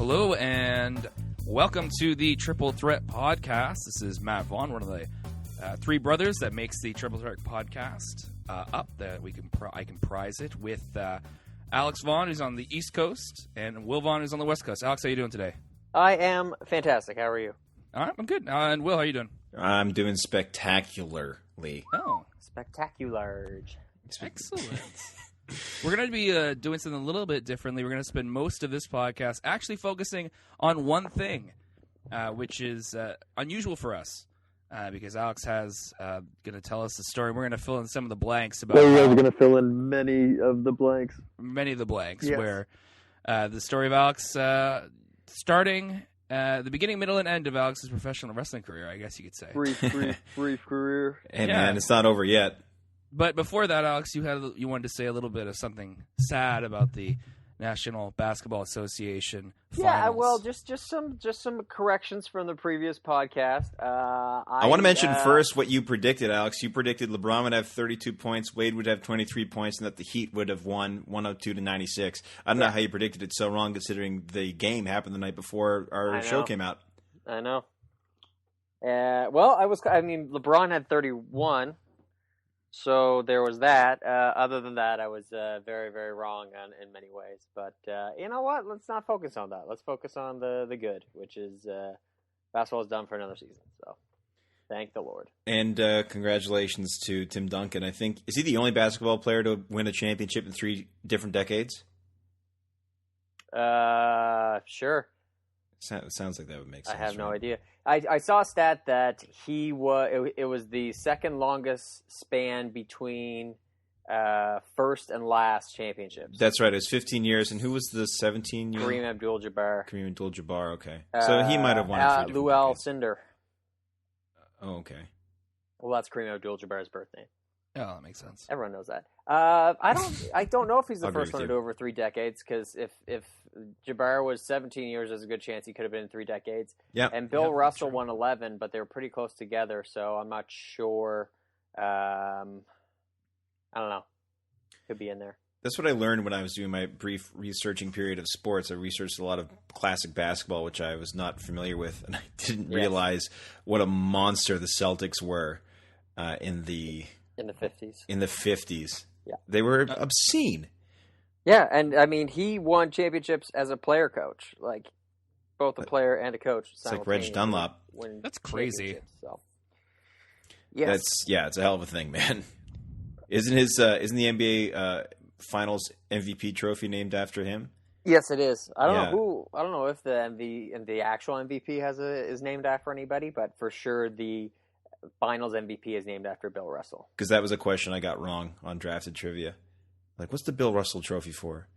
Hello, and welcome to the Triple Threat Podcast. This is Matt Vaughn, one of the three brothers that makes the Triple Threat Podcast up. That I can prize it with Alex Vaughn, who's on the East Coast, and Will Vaughn, who's on the West Coast. Alex, how you doing today? I am fantastic. How are you? All right, I'm good. And Will, how are you doing? I'm doing spectacularly. Oh, spectacular! Excellent. We're going to be doing something a little bit differently. We're going to spend most of this podcast actually focusing on one thing, which is unusual for us, because Alex has going to tell us the story. We're going to fill in some of the blanks about. So you guys are going to fill in many of the blanks. Many of the blanks, yes. Where the story of Alex starting the beginning, middle, and end of Alex's professional wrestling career, I guess you could say. Brief career. And man, it's not over yet. But before that, Alex, you wanted to say a little bit of something sad about the National Basketball Association finals. Yeah, well, just some corrections from the previous podcast. I want to mention first what you predicted, Alex. You predicted LeBron would have 32 points, Wade would have 23 points, and that the Heat would have won 102-96. I don't know how you predicted it so wrong, considering the game happened the night before our show came out. I know. LeBron had 31. So there was that. Other than that, I was very, very wrong in many ways. But you know what? Let's not focus on that. Let's focus on the good, which is basketball is done for another season. So thank the Lord. And congratulations to Tim Duncan. I think, is he the only basketball player to win a championship in 3 different decades? Sure. Sounds like that would make sense. I have no idea. I saw a stat that it was the second longest span between first and last championships. That's right. It was 15 years. And who was the 17-year? Kareem Abdul-Jabbar. Kareem Abdul-Jabbar, okay. So he might have won it. Lou Alcindor. Oh, okay. Well, that's Kareem Abdul-Jabbar's birthday. Oh, that makes sense. Everyone knows that. I don't know if he's the first one to do over 3 decades, because if Jabbar was 17 years, there's a good chance he could have been in 3 decades. Yeah. And Bill Russell won 11, but they were pretty close together, so I'm not sure. I don't know. Could be in there. That's what I learned when I was doing my brief researching period of sports. I researched a lot of classic basketball, which I was not familiar with, and I didn't realize what a monster the Celtics were in the 50s. In the 50s. Yeah. They were obscene. Yeah, and I mean, he won championships as a player coach, like both a player and a coach. It's like Reg Dunlop. That's crazy. So. Yes. It's a hell of a thing, man. Isn't the NBA Finals MVP trophy named after him? Yes, it is. I don't know if the actual MVP is named after anybody, but for sure the Finals MVP is named after Bill Russell. Because that was a question I got wrong on Drafted Trivia. Like, what's the Bill Russell trophy for?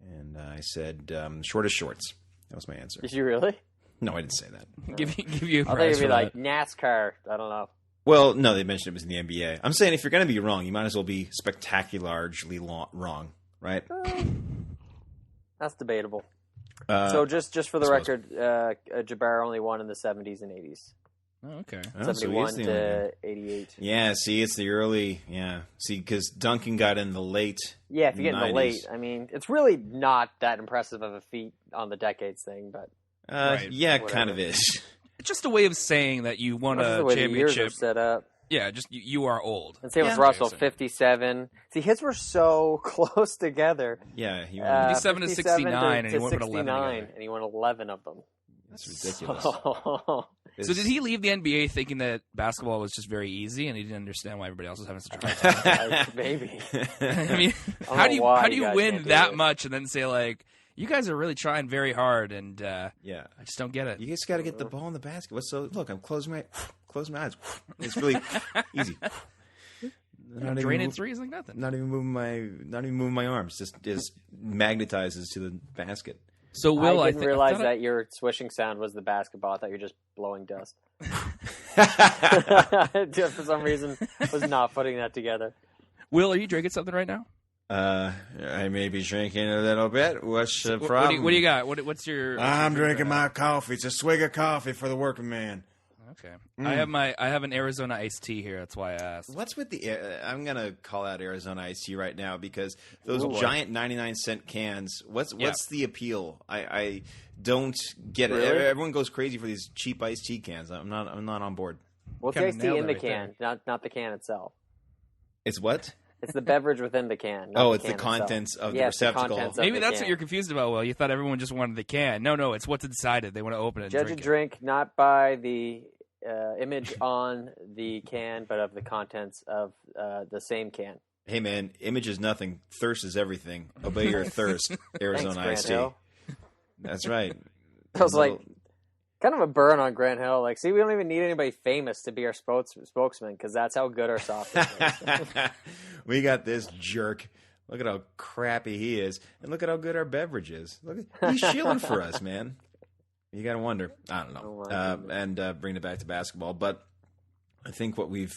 And I said, shortest shorts. That was my answer. Did you really? No, I didn't say that. Give you a prize. I think it'd be like that. NASCAR. I don't know. Well, no, they mentioned it was in the NBA. I'm saying if you're going to be wrong, you might as well be spectacularly wrong, right? That's debatable. So just for the record, Jabbar only won in the 70s and 80s. Oh, okay. 71 to 88. Yeah, see, it's the early, See, because Duncan got in the late. Yeah, if you get in the late, I mean, it's really not that impressive of a feat on the decades thing, but. Yeah, it kind of is. It's just a way of saying that you won a the championship. The years are set up. Yeah, just you are old. And same with Russell, 57. See, his were so close together. Yeah, he won 57 to 69, and he won 11 and he won 11 of them. That's ridiculous. So did he leave the NBA thinking that basketball was just very easy, and he didn't understand why everybody else was having such a hard time? Maybe. I mean, how do you win that much and then say, like, you guys are really trying very hard, and I just don't get it. You just got to get the ball in the basket. Look, I'm closing my eyes. It's really easy. Draining threes like nothing. Not even moving my arms. Just magnetizes to the basket. So Will, I didn't realize that your swishing sound was the basketball. I thought you were just blowing dust. Just for some reason, was not putting that together. Will, are you drinking something right now? I may be drinking a little bit. What's the problem? What do you got? What's your? I'm drinking my coffee. It's a swig of coffee for the working man. Okay. I have an Arizona iced tea here. That's why I asked. What's with the? I'm gonna call out Arizona iced tea right now because those Ooh, giant 99-cent cans. What's the appeal? I don't get it. Really? Everyone goes crazy for these cheap iced tea cans. I'm not on board. Well, it's Kinda iced tea nailed in it the right can, not the can itself. It's what? It's the beverage within the can. Not It's the can itself. contents of the Yes, the receptacle. contents of Maybe the that's can. what you're confused about. Well, you thought everyone just wanted the can. No, it's what's inside it. They want to open it and Judge drink a drink not by the image on the can, but of the contents of the same can. Hey man, image is nothing. Thirst is everything. Obey your thirst. Arizona Thanks, iced Grant tea. Hill. That's right. I was like, kind of a burn on Grant Hill. Like, see, we don't even need anybody famous to be our spokesman because that's how good our software is. We got this jerk. Look at how crappy he is, and look at how good our beverage is. He's shilling for us, man. You got to wonder. I don't know. And bring it back to basketball. But I think what we've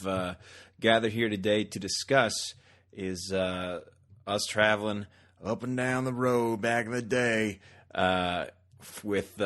gathered here today to discuss is us traveling up and down the road back in the day with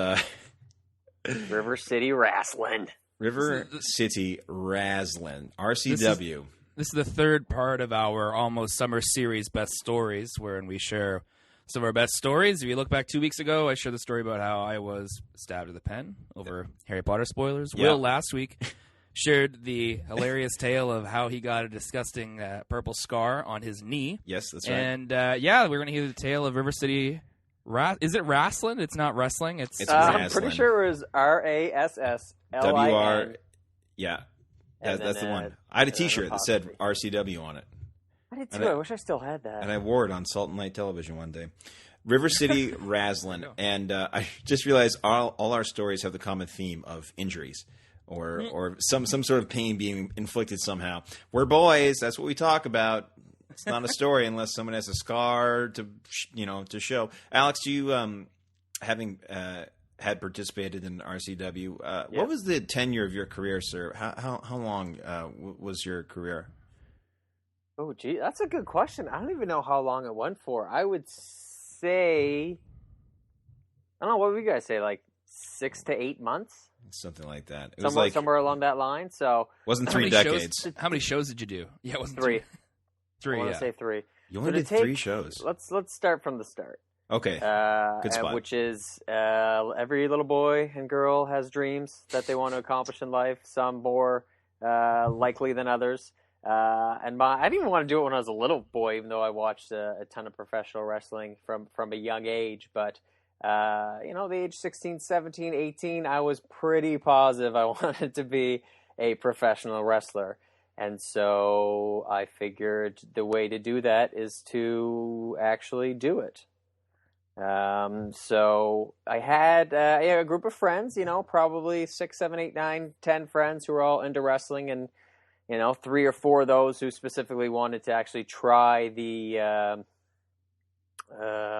River City Wrasslin. River City Wrasslin, RCW. This is the third part of our almost summer series, Best Stories, wherein we share some of our best stories. If you look back 2 weeks ago, I shared the story about how I was stabbed with a pen over Harry Potter spoilers. Yeah. Will last week shared the hilarious tale of how he got a disgusting purple scar on his knee. Yes, that's right. And we're going to hear the tale of River City. Is it wrestling? It's not wrestling. It's I'm pretty sure it was RASSLIN. WR. Yeah. And That's the then, one. I had a and then T-shirt that said apostrophe. RCW on it, I did And too. I- I wish I still had that. and I wore it on Salt and Light Television one day. River City Wrasslin, and I just realized all our stories have the common theme of injuries or some sort of pain being inflicted somehow. We're boys. That's what we talk about. It's not a story unless someone has a scar to show. Alex, you having had participated in RCW, what was the tenure of your career, sir? How long was your career? Oh, gee, that's a good question. I don't even know how long it went for. I would say, I don't know, what would you guys say, like 6 to 8 months? Something like that. It was Somewhere along that line. So wasn't How 3 many decades. How many shows did you do? Yeah, it wasn't 3. Three, I want yeah. to say 3. You only So to did 3 take- shows. Let's start from the start. Okay. Good spot. Which is every little boy and girl has dreams that they want to accomplish in life. Some more likely than others. I didn't even want to do it when I was a little boy, even though I watched a ton of professional wrestling from a young age. But the age 16, 17, 18, I was pretty positive I wanted to be a professional wrestler. And so I figured the way to do that is to actually do it. So I had a group of friends, probably 6, 7, 8, 9, 10 friends who were all into wrestling, and 3 or 4 of those who specifically wanted to actually try the I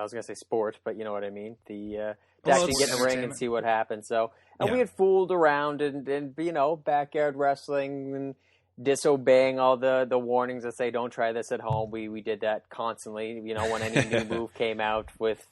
was gonna say sport, but you know what I mean, to actually get in the ring and see what happened. So we had fooled around and backyard wrestling and disobeying all the warnings that say don't try this at home. We did that constantly. When any new move came out with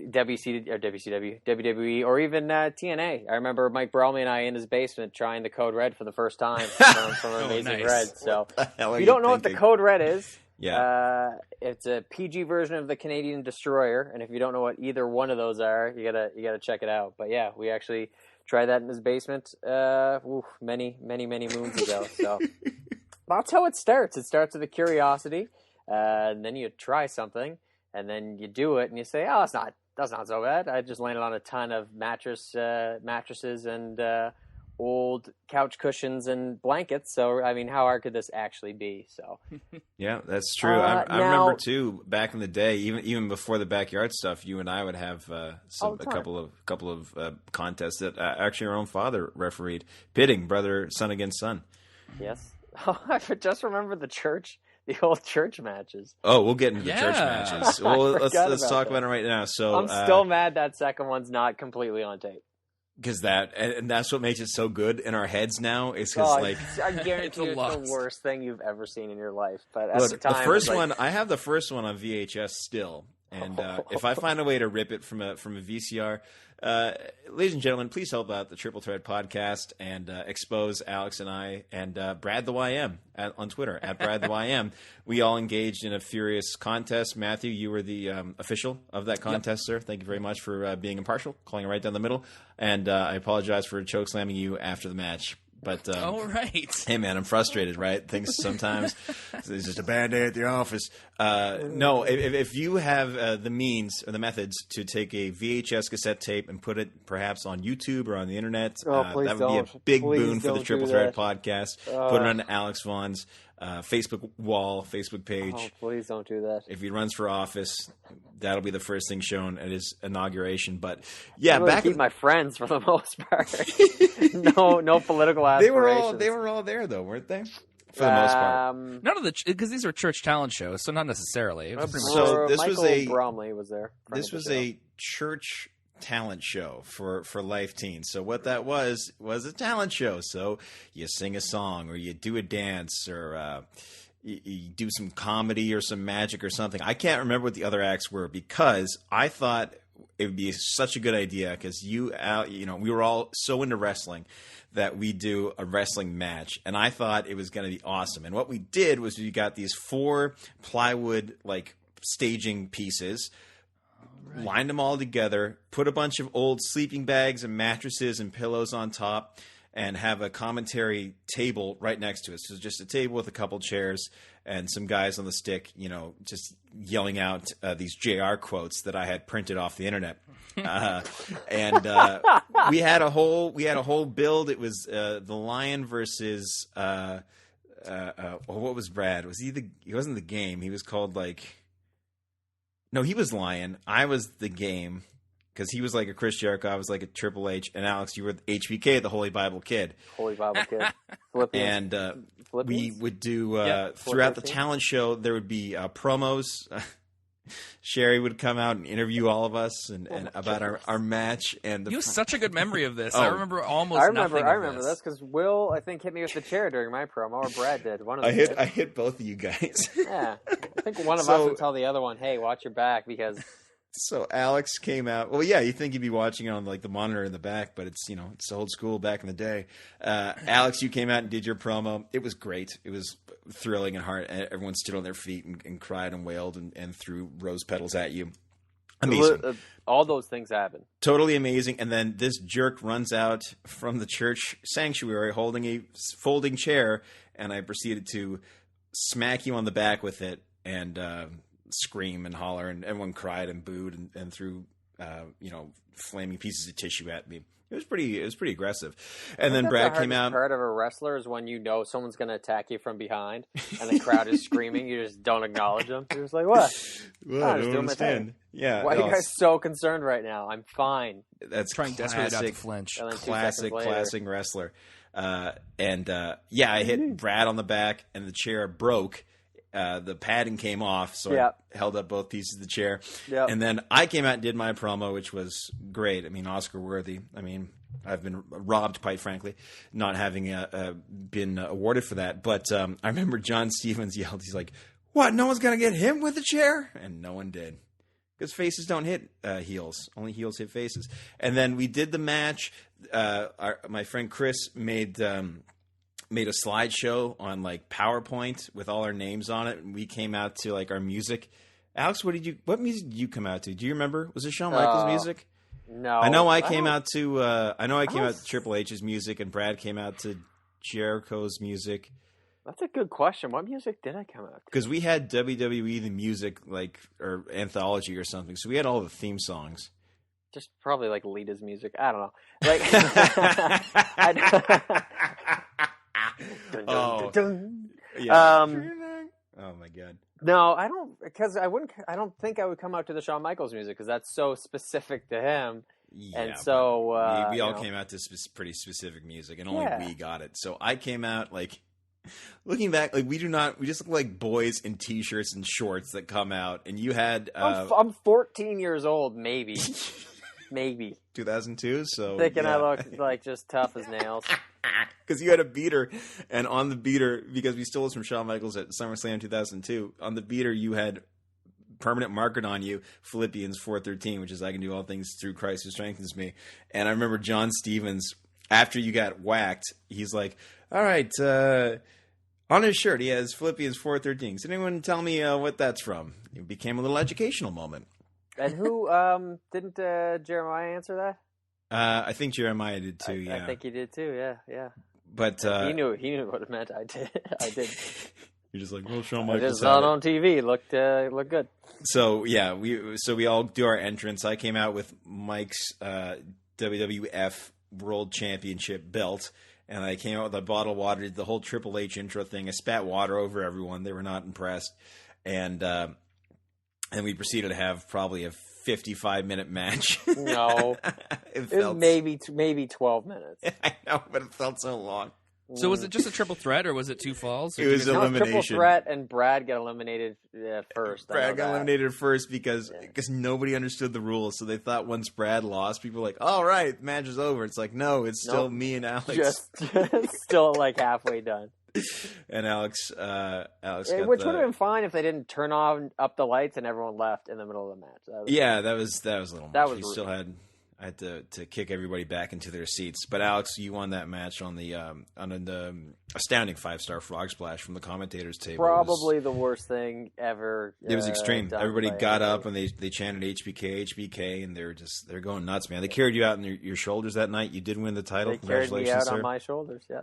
WCW, WWE, or even TNA. I remember Mike Bromley and I in his basement trying the Code Red for the first time from Amazing nice. Red. So If you don't know what the Code Red is. Yeah. It's a PG version of the Canadian Destroyer, and if you don't know what either one of those are, you gotta check it out. But yeah, we actually tried that in his basement many moons ago. So that's how it starts. It starts with a curiosity, and then you try something, and then you do it, and you say, "Oh, that's not so bad." I just landed on a ton of mattresses and old couch cushions and blankets. So I mean, how hard could this actually be? So Yeah, that's true. I remember too back in the day, even before the backyard stuff, you and I would have a couple of contests that actually our own father refereed, pitting son against son. yes. Oh, I just remember the old church matches. Oh, we'll get into the church matches. Well, let's about talk that. about it right now. So I'm still mad that second one's not completely on tape. because that's what makes it so good in our heads now. Is Oh, because I guarantee It's a it's loss. the worst thing you've ever seen in your life. But at look, the time, the first it was like, one, I have the first one on VHS still, And if I find a way to rip it from a VCR, ladies and gentlemen, please help out the Triple Threat Podcast and expose Alex and I and Brad the YM on Twitter at Brad the YM. We all engaged in a furious contest. Matthew, you were the official of that contest, sir. Thank you very much for being impartial, calling it right down the middle. And I apologize for chokeslamming you after the match. But all right. Hey, man, I'm frustrated, right? Things sometimes it's just a bad day at the office. No, if you have the means or the methods to take a VHS cassette tape and put it perhaps on YouTube or on the internet, that would be a big boon for the Triple Threat Podcast. Put it on Alex Vaughn's Facebook wall, Facebook page. Oh, please don't do that. If he runs for office, that'll be the first thing shown at his inauguration. But yeah, I really back keep my friends for the most part. no political aspirations. They were all there though, weren't they? For the most part. None of because these are church talent shows, so not necessarily. It was pretty much So this Michael was Bromley was there. This was a church talent show for Life Teens. So what that was a talent show. So you sing a song or you do a dance or you do some comedy or some magic or something. I can't remember what the other acts were because I thought it would be such a good idea because we were all so into wrestling that we do a wrestling match, and I thought it was going to be awesome. And what we did was we got these 4 plywood like staging pieces. Right. Lined them all together, put a bunch of old sleeping bags and mattresses and pillows on top, and have a commentary table right next to it. So just a table with a couple chairs and some guys on the stick, just yelling out these JR quotes that I had printed off the internet. And we had a whole build. It was the Lion versus what was Brad? He wasn't the Game. He was called like. No, he was Lion. I was the Game because he was like a Chris Jericho. I was like a Triple H. And Alex, you were HBK, the Holy Bible Kid. Holy Bible Kid. Philippians. And we would do throughout the talent show, there would be promos. Sherry would come out and interview all of us and about our match. And you have such a good memory of this. I remember almost nothing I remember this because Will, I think, hit me with the chair during my promo, or Brad did. One of them I hit both of you guys. Yeah. I think one of us would tell the other one, hey, watch your back because... So Alex came out. Well, yeah, you think you'd be watching it on like the monitor in the back, but it's it's old school back in the day. Alex, you came out and did your promo. It was great. It was thrilling and hard. Everyone stood on their feet and cried and wailed and threw rose petals at you. Amazing. All those things happen. Totally amazing. And then this jerk runs out from the church sanctuary holding a folding chair, and I proceeded to smack you on the back with it and scream and holler, and everyone cried and booed and threw flaming pieces of tissue at me. It was pretty aggressive. And then Brad came out. Part of a wrestler is when someone's going to attack you from behind, and the crowd is screaming. You just don't acknowledge them. You're just like, what? Well, I don't understand. Yeah. Why are you guys so concerned right now? I'm fine. That's trying desperately not to flinch. Classic wrestler. I hit Brad on the back, and the chair broke. The padding came off, so I held up both pieces of the chair. Yep. And then I came out and did my promo, which was great. I mean, Oscar worthy. I mean, I've been robbed, quite frankly, not having been awarded for that. But I remember John Stevens yelled, he's like, what, no one's going to get him with a chair? And no one did. Because faces don't hit heels. Only heels hit faces. And then we did the match. My friend Chris made a slideshow on like PowerPoint with all our names on it, and we came out to like our music. Alex, what music did you come out to? Do you remember? Was it Shawn Michaels music? No. I know I came out to Triple H's music, and Brad came out to Jericho's music. That's a good question. What music did I come out to? Because we had WWE the music or anthology or something, so we had all the theme songs. Just probably like Lita's music. I don't know. Like oh my god. No, I don't, because I don't think I would come out to the Shawn Michaels music because that's so specific to him. Yeah, and so we all came out to pretty specific music, and only we got it. So I came out looking back, we just look like boys in t-shirts and shorts that come out, and you had. I'm 14 years old, maybe. 2002, so thinking I look like just tough as nails. Because you had a beater, and on the beater, because we stole this from Shawn Michaels at SummerSlam 2002, on the beater you had permanent marker on you, Philippians 4:13, which is I can do all things through Christ who strengthens me. And I remember John Stevens, after you got whacked, he's like, all right, on his shirt he has Philippians 4:13. Does anyone tell me what that's from? It became a little educational moment. And who didn't Jeremiah answer that? I think Jeremiah did too. I think he did too. Yeah. But he knew what it meant. I did. You're just like, well, Shawn I Michaels just saw it on TV. Looked good. So yeah, we all do our entrance. I came out with Mike's WWF World Championship belt, and I came out with a bottle of water. Did the whole Triple H intro thing. I spat water over everyone. They were not impressed, and we proceeded to have probably a 55-minute match. No, it was maybe 12 minutes. I know, but it felt so long. So was it just a triple threat, or was it 2 falls? It was elimination. Triple threat, and Brad got eliminated first. Brad got eliminated first because nobody understood the rules. So they thought once Brad lost, people were like, "All right, the match is over." It's like, no, it's still me and Alex. Just still like halfway done. And Alex which would have been fine if they didn't turn up the lights and everyone left in the middle of the match. That was a little much. Was still I had to kick everybody back into their seats. But Alex, you won that match on the astounding 5-star frog splash from the commentators table. Probably the worst thing ever. It was extreme. Everybody got up and they chanted HBK, and they're going nuts, man. They carried you out on your shoulders that night. You did win the title. They carried me out sir. on my shoulders. Yeah.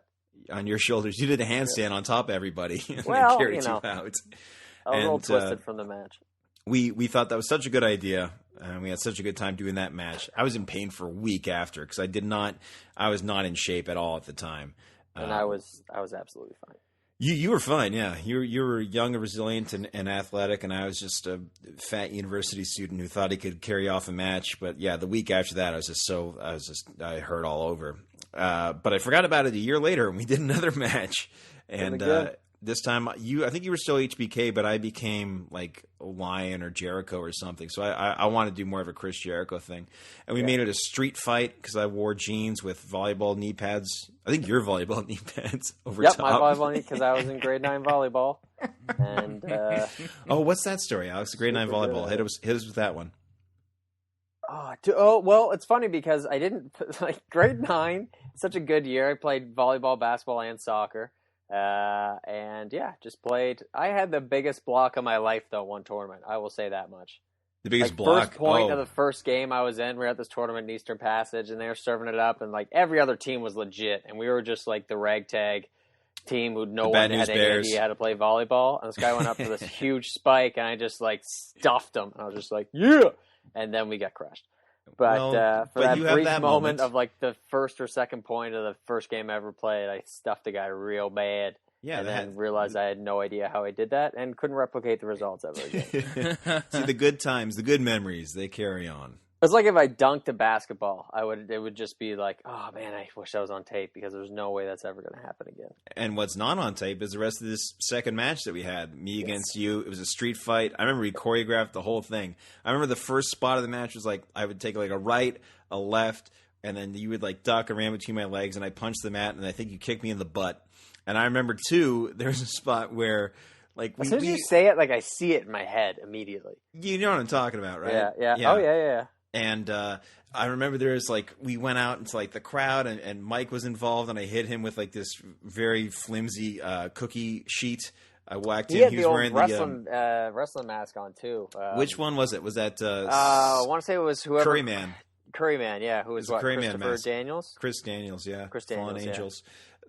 On your shoulders, you did a handstand on top of everybody. And well, they carried you out. I was a little twisted from the match. We thought that was such a good idea, and we had such a good time doing that match. I was in pain for a week after because I was not in shape at all at the time. And I was absolutely fine. You were fine, yeah. You were young and resilient and athletic, and I was just a fat university student who thought he could carry off a match. But yeah, the week after that, I hurt all over. But I forgot about it a year later, and we did another match, and this time I think you were still HBK, but I became like Lion or Jericho or something. So I want to do more of a Chris Jericho thing, and we made it a street fight because I wore jeans with volleyball knee pads. I think your volleyball knee pads over top. Yep, my volleyball knee because I was in grade 9 volleyball. And what's that story, Alex? Grade 9 volleyball. Hit us with that one. Well, it's funny because I didn't grade 9. Such a good year. I played volleyball, basketball, and soccer. And just played. I had the biggest block of my life though. One tournament, I will say that much. The biggest block. First point of the first game I was in. We were at this tournament in Eastern Passage, and they were serving it up, and like every other team was legit, and we were just like the ragtag team who no one had any idea how to play volleyball. And this guy went up for this huge spike, and I just like stuffed him. And I was just like, yeah, and then we got crushed. But for that brief moment of like the first or second point of the first game I ever played, I stuffed a guy real bad. Yeah, and then realized I had no idea how I did that and couldn't replicate the results ever again. See, the good times, the good memories, they carry on. It's like if I dunked a basketball, it would just be like, oh man, I wish I was on tape because there's no way that's ever going to happen again. And what's not on tape is the rest of this second match that we had, me against you. It was a street fight. I remember we choreographed the whole thing. I remember the first spot of the match was like I would take like a right, a left, and then you would like duck and ran between my legs, and I punched the mat, and I think you kicked me in the butt. And I remember too, there was a spot where like as soon as you say it, like I see it in my head immediately. You know what I'm talking about, right? Yeah. Oh yeah. And I remember there was like we went out into like the crowd, and Mike was involved, and I hit him with like this very flimsy cookie sheet. I whacked him. He was wearing the wrestling mask on too. Which one was it? Was that? I want to say it was whoever. Curryman, yeah. Who was what? Christopher Daniels. Chris Daniels, yeah. Chris Daniels, Fallen Angels.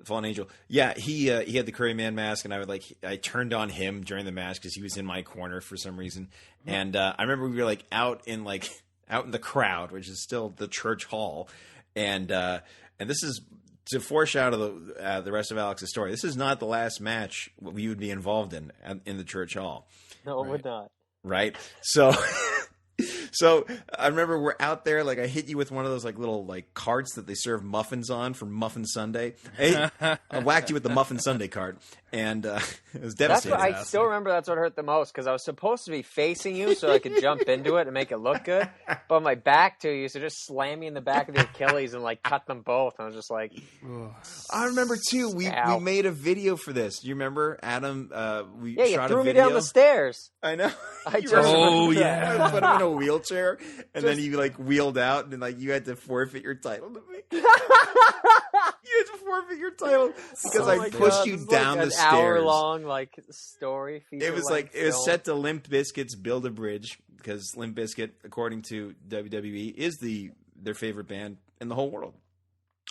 Fallen Angel. Yeah, he had the Curryman mask, and I turned on him during the match because he was in my corner for some reason. And I remember we were like out in the crowd, which is still the church hall, and this is to foreshadow the rest of Alex's story. This is not the last match we would be involved in the church hall. No, it would not. Right. So So I remember we're out there, like I hit you with one of those like little like carts that they serve muffins on for Muffin Sunday. I whacked you with the Muffin Sunday cart, and it was That's devastating. what I still remember. That's what hurt the most because I was supposed to be facing you so I could jump into it and make it look good, but my back to you, so just slam me in the back of the Achilles and like cut them both. I was just like, I remember too. We made a video for this. You remember, Adam? We yeah, you shot threw a me video. down the stairs. I know. I You just remember Oh, that? yeah. I put him in a wheelchair, and then he like wheeled out, and like you had to forfeit your title to me. You had to forfeit your title because I pushed you down the stairs. An hour-long like story. It was like it was set to Limp Bizkit's "Build a Bridge" because Limp Bizkit, according to WWE, is their favorite band in the whole world,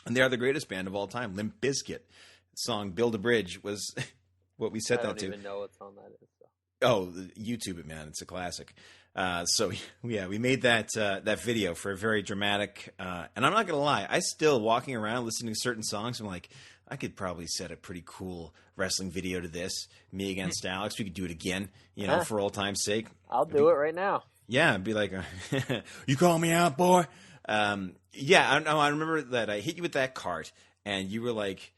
and they are the greatest band of all time. Limp Bizkit song "Build a Bridge" was what we set that to. I don't even know what song that is. So. Oh, YouTube it, man! It's a classic. So yeah, we made that video for a very dramatic. And I'm not gonna lie, I still walking around listening to certain songs. I'm like, I could probably set a pretty cool wrestling video to this. Me against Alex. We could do it again, for old time's sake. I'll do it right now. Yeah, it'd be like, you call me out, boy. Yeah, I remember that I hit you with that cart, and you were like,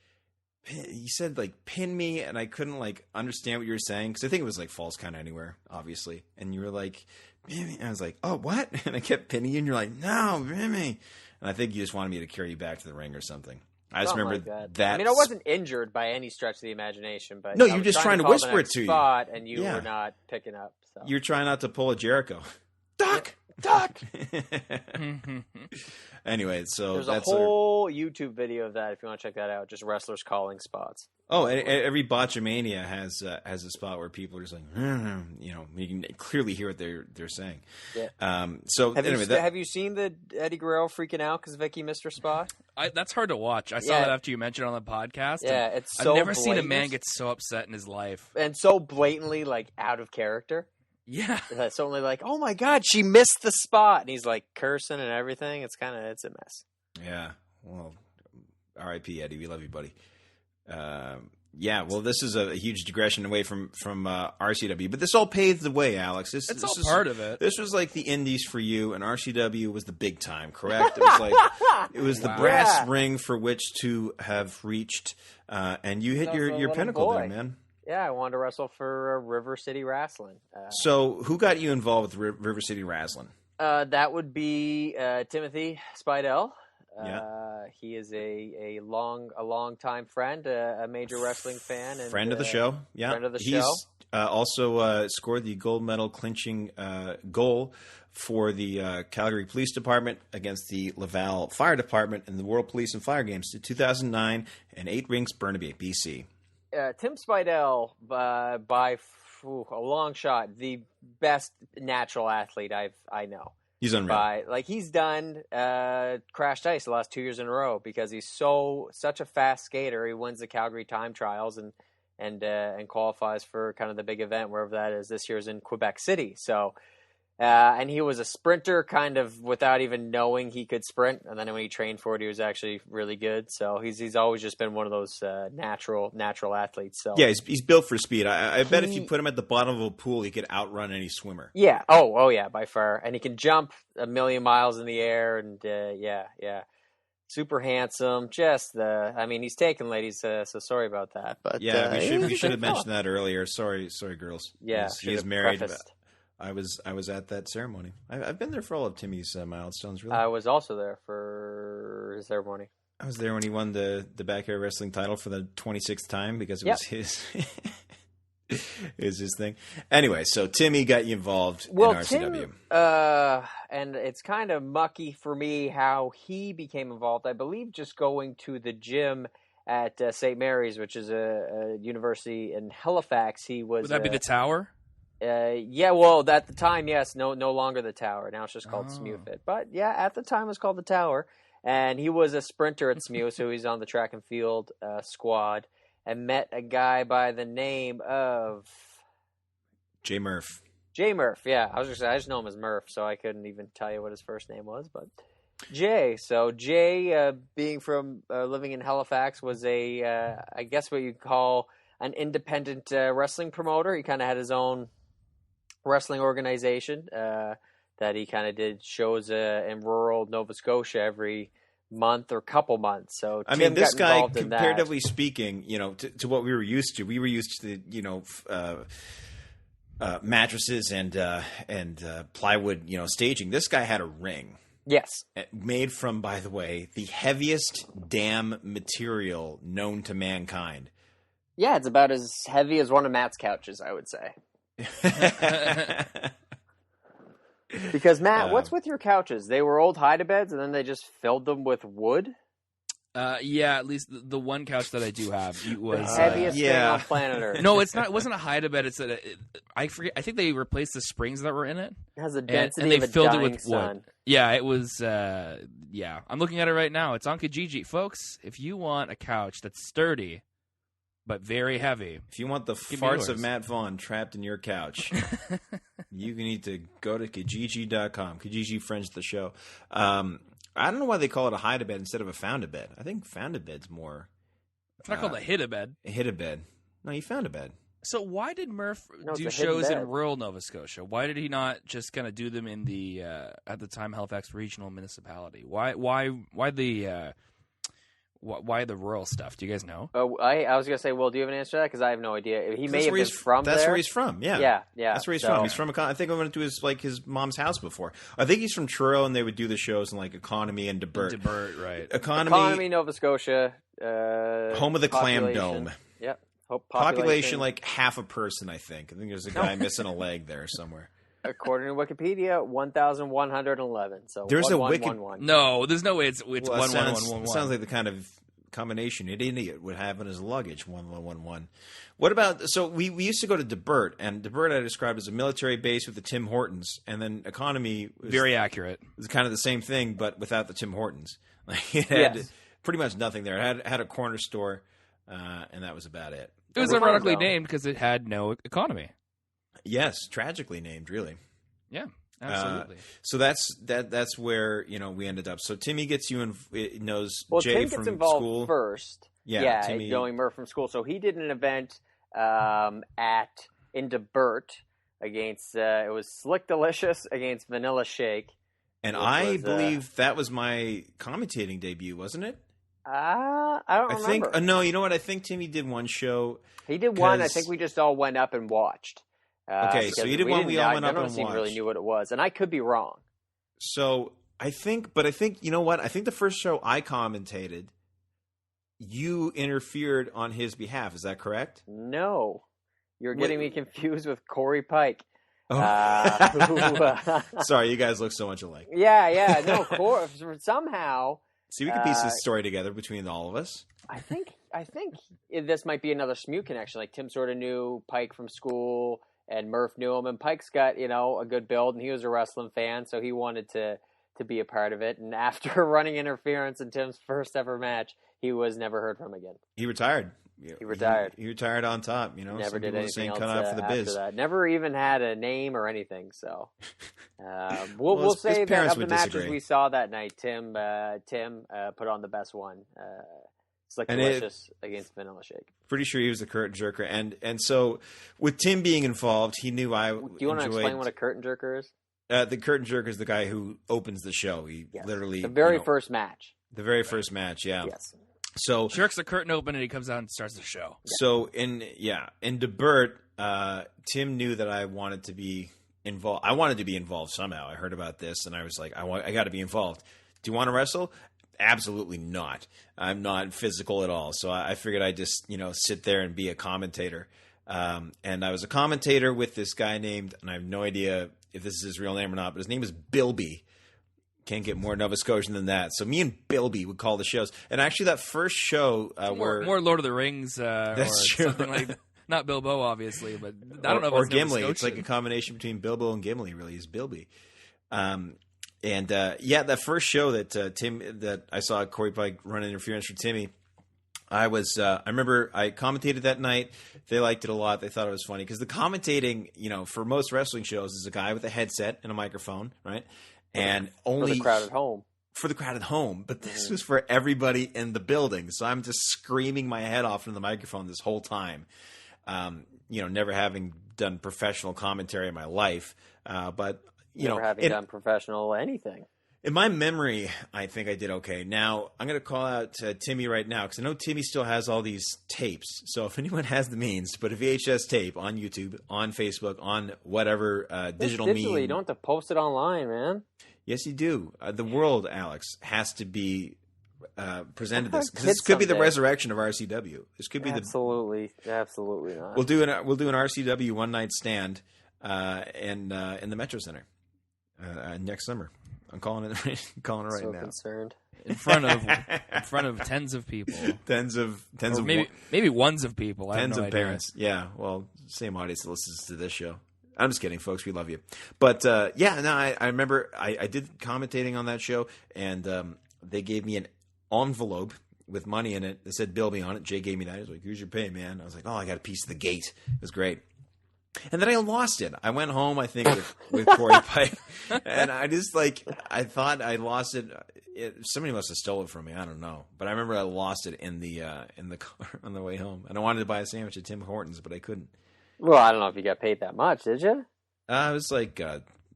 you said like pin me, and I couldn't like understand what you were saying because I think it was like false count anywhere, obviously. And you were like, pin me. And I was like, oh, what? And I kept pinning you, and you're like, no, pin me. And I think you just wanted me to carry you back to the ring or something. I just remember like that. I mean, I wasn't injured by any stretch of the imagination, but no, you were just trying to call whisper it to you. Spot, and you were not picking up. So. You're trying not to pull a Jericho. Duck. Anyway, so there's that's a whole YouTube video of that if you want to check that out. Just wrestlers calling spots. Oh, and every Botchamania has a spot where people are just like, you can clearly hear what they're saying. Yeah. So have you seen the Eddie Guerrero freaking out because Vicky missed her spot? That's hard to watch. I saw that after you mentioned it on the podcast. Yeah, it's so I've never blatant. seen a man get so upset in his life and so blatantly like out of character. Yeah, it's only like, oh my god, she missed the spot, and he's like cursing and everything. It's a mess. Yeah. Well, R.I.P. Eddie. We love you, buddy. Yeah. Well, this is a huge digression away from RCW, but this all paved the way, Alex. This all is part of it. This was like the Indies for you, and RCW was the big time. Correct? It was like the brass ring for which to have reached, and you hit your pinnacle there, man. Yeah, I wanted to wrestle for River City Wrasslin. So, who got you involved with River City Wrasslin? That would be Timothy Speidel. He is a long time friend, a major wrestling fan, and friend of the show. Yeah, friend of the show. He's also scored the gold medal clinching goal for the Calgary Police Department against the Laval Fire Department in the World Police and Fire Games in 2009 and 8 Rinks, Burnaby, BC. Tim Speidel, by a long shot, the best natural athlete I know. He's unreal. He's done crashed ice the last 2 years in a row because he's such a fast skater. He wins the Calgary time trials and qualifies for kind of the big event wherever that is. This year's in Quebec City. So. And he was a sprinter kind of without even knowing he could sprint. And then when he trained for it, he was actually really good. So he's always just been one of those natural athletes. So yeah, he's built for speed. I bet if you put him at the bottom of a pool, he could outrun any swimmer. Yeah. Oh yeah, by far. And he can jump 1,000,000 miles in the air. And yeah. Super handsome. He's taken ladies, so sorry about that. But yeah, we should have mentioned that earlier. Sorry, girls. Yeah, he's married. Prefaced. I was at that ceremony. I've been there for all of Timmy's milestones. Really, I was also there for his ceremony. I was there when he won the backyard wrestling title for the 26th time because it was his. Is his thing. Anyway, so Timmy got you involved in RCW. And it's kind of mucky for me how he became involved. I believe just going to the gym at St. Mary's, which is a university in Halifax. He was. Would that be the Tower? Well, at the time, yes. No longer the Tower. Now it's just called Smewfit. But yeah, at the time it was called the Tower. And he was a sprinter at Smew, so he's on the track and field squad. And met a guy by the name of J. Murph. J. Murph, yeah. I just know him as Murph, so I couldn't even tell you what his first name was. But Jay. So Jay, being from living in Halifax, was I guess what you'd call an independent wrestling promoter. He kind of had his own wrestling organization, that he kind of did shows in rural Nova Scotia every month or couple months. So I Tim mean, this got guy, involved in that. comparatively speaking, to what we were used to, mattresses and plywood, staging. This guy had a ring. Yes. Made from, by the way, the heaviest damn material known to mankind. Yeah, it's about as heavy as one of Matt's couches, I would say. Because, Matt, what's with your couches? They were old hide-a-beds, and then they just filled them with wood? Yeah, at least the one couch that I do have was the heaviest thing on planet Earth. No, it's not. It wasn't a hide-a-bed. I forget. I think they replaced the springs that were in it. It has a density and they of a filled dying it with sun. wood. Yeah, it was. Yeah, I'm looking at it right now. It's on Kijiji, folks. If you want a couch that's sturdy but very heavy, if you want the farts of Matt Vaughn trapped in your couch, you need to go to Kijiji.com. Kijiji friends the show. I don't know why they call it a hide-a-bed instead of a found-a-bed. I think found-a-bed's more... It's not called a hit-a-bed. A hit-a-bed. No, you found a bed. So why did Murph do it's a shows hidden in bed. rural Nova Scotia? Why did he not just kind of do them in the, at the time, Halifax Regional Municipality? Why the rural stuff? Do you guys know? Oh, I was going to say, well, do you have an answer to that? Because I have no idea. He may have been from That's there. where he's from, yeah. Yeah. That's where he's from. He's from, I think I went to his mom's house before. I think he's from Truro, and they would do the shows in, Economy and Debert. Debert, right. Economy, Nova Scotia. Home of the Clam Dome. Yep. Population, half a person, I think. I think there's a guy missing a leg there somewhere. According to Wikipedia, 1,111. So there's a wiki. No, there's no way it's 11111. Sounds like the kind of combination an idiot would have in his luggage. 1111. What about? So we used to go to Debert, and Debert I described as a military base with the Tim Hortons, and then Economy was very accurate. It was kind of the same thing, but without the Tim Hortons. It had pretty much nothing there. It had a corner store, and that was about it. It was ironically named because it had no economy. Yes, tragically named, really. Yeah, absolutely. So that's where we ended up. So Timmy gets you knows Jay Tim from gets involved school first. Yeah, Timmy, knowing Murph from school. So he did an event in Debert against it was Slick Delicious against Vanilla Shake. And I believe that was my commentating debut, wasn't it? I don't remember. No, you know what? I think Timmy did one show. He did one. I think we just all went up and watched. Okay, so you did one. We all went up and watched. None of us really knew what it was, and I could be wrong. So I think you know what? I think the first show I commentated, you interfered on his behalf. Is that correct? No, you're getting me confused with Corey Pike. Oh. Sorry, you guys look so much alike. Yeah. No, Corey somehow. See, we can piece this story together between all of us. I think this might be another Smew connection. Like Tim sort of knew Pike from school, and Murph knew him, and Pike's got a good build, and he was a wrestling fan, so he wanted to be a part of it. And after running interference in Tim's first ever match, he was never heard from again. He retired. He retired. He retired on top. Never did anything else cut out for the biz. after that. Never even had a name or anything. So we'll say that of the matches we saw that night, Tim put on the best one. Slick Delicious against Vanilla Shake. Pretty sure he was the curtain jerker, and so with Tim being involved, he knew I. Do you want to explain what a curtain jerker is? The curtain jerker is the guy who opens the show. He literally the very first match. The very first match, yeah. Yes. So jerks the curtain open and he comes out and starts the show. So in Debert, Tim knew that I wanted to be involved. I wanted to be involved somehow. I heard about this and I was like, I got to be involved. Do you want to wrestle? Absolutely not. I'm not physical at all. So I figured I'd just sit there and be a commentator. And I was a commentator with this guy named, and I have no idea if this is his real name or not, but his name is Bilby. Can't get more Nova Scotian than that. So me and Bilby would call the shows. And actually that first show more Lord of the Rings that's or true. something like not Bilbo, obviously, but I don't know if or it's Gimli. Nova It's like a combination between Bilbo and Gimli, really, is Bilby. That first show that I saw Corey Pike run interference for Timmy, I remember I commentated that night. They liked it a lot. They thought it was funny because the commentating, for most wrestling shows, is a guy with a headset and a microphone, right? And only for the crowd at home. For the crowd at home, but this was for everybody in the building. So I'm just screaming my head off into the microphone this whole time. Never having done professional commentary in my life, but never having done professional anything. In my memory, I think I did okay. Now, I'm going to call out Timmy right now because I know Timmy still has all these tapes. So if anyone has the means to put a VHS tape on YouTube, on Facebook, on whatever digital medium. You don't have to post it online, man. Yes, you do. The world, Alex, has to be presented this. Because this could be the resurrection of RCW. This could be absolutely not. We'll do an RCW one night stand in the Metro Center next summer. I'm calling it right now. So concerned. In front of tens of people. Tens of maybe ones of people. Tens of parents. Yeah. Well, same audience that listens to this show. I'm just kidding, folks. We love you. But I remember I did commentating on that show, and they gave me an envelope with money in it that said "Bill me on it." Jay gave me that. He was like, "Here's your pay, man." I was like, "Oh, I got a piece of the gate." It was great. And then I lost it. I went home, I think, with Corey Pike, and I thought I lost it. Somebody must have stolen it from me. I don't know, but I remember I lost it in the car on the way home, and I wanted to buy a sandwich at Tim Hortons, but I couldn't. Well, I don't know if you got paid that much, did you? It was like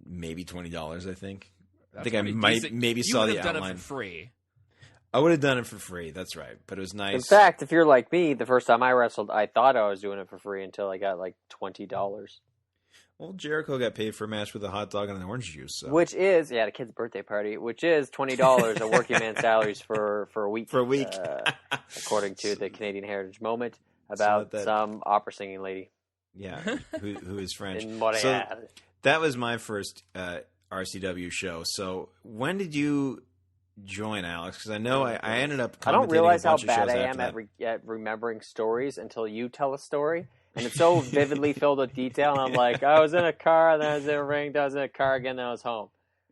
maybe $20, I think. I think I maybe saw the outline. You would have done it for free. I would have done it for free. That's right, but it was nice. In fact, if you're like me, the first time I wrestled, I thought I was doing it for free until I got like $20. Well, Jericho got paid for a match with a hot dog and an orange juice. So. Which is, at a kid's birthday party, which is $20 a working man's salaries for a week. For a week. According to the Canadian Heritage Moment about some opera singing lady. Yeah, who is French. In Montreal. So that was my first RCW show. So when did you join, Alex? Because I know I ended up commentating. I don't realize how bad I am at remembering stories until you tell a story. And it's so vividly filled with detail. And I'm like, I was in a car, then I was in a ring, then I was in a car again, then I was home.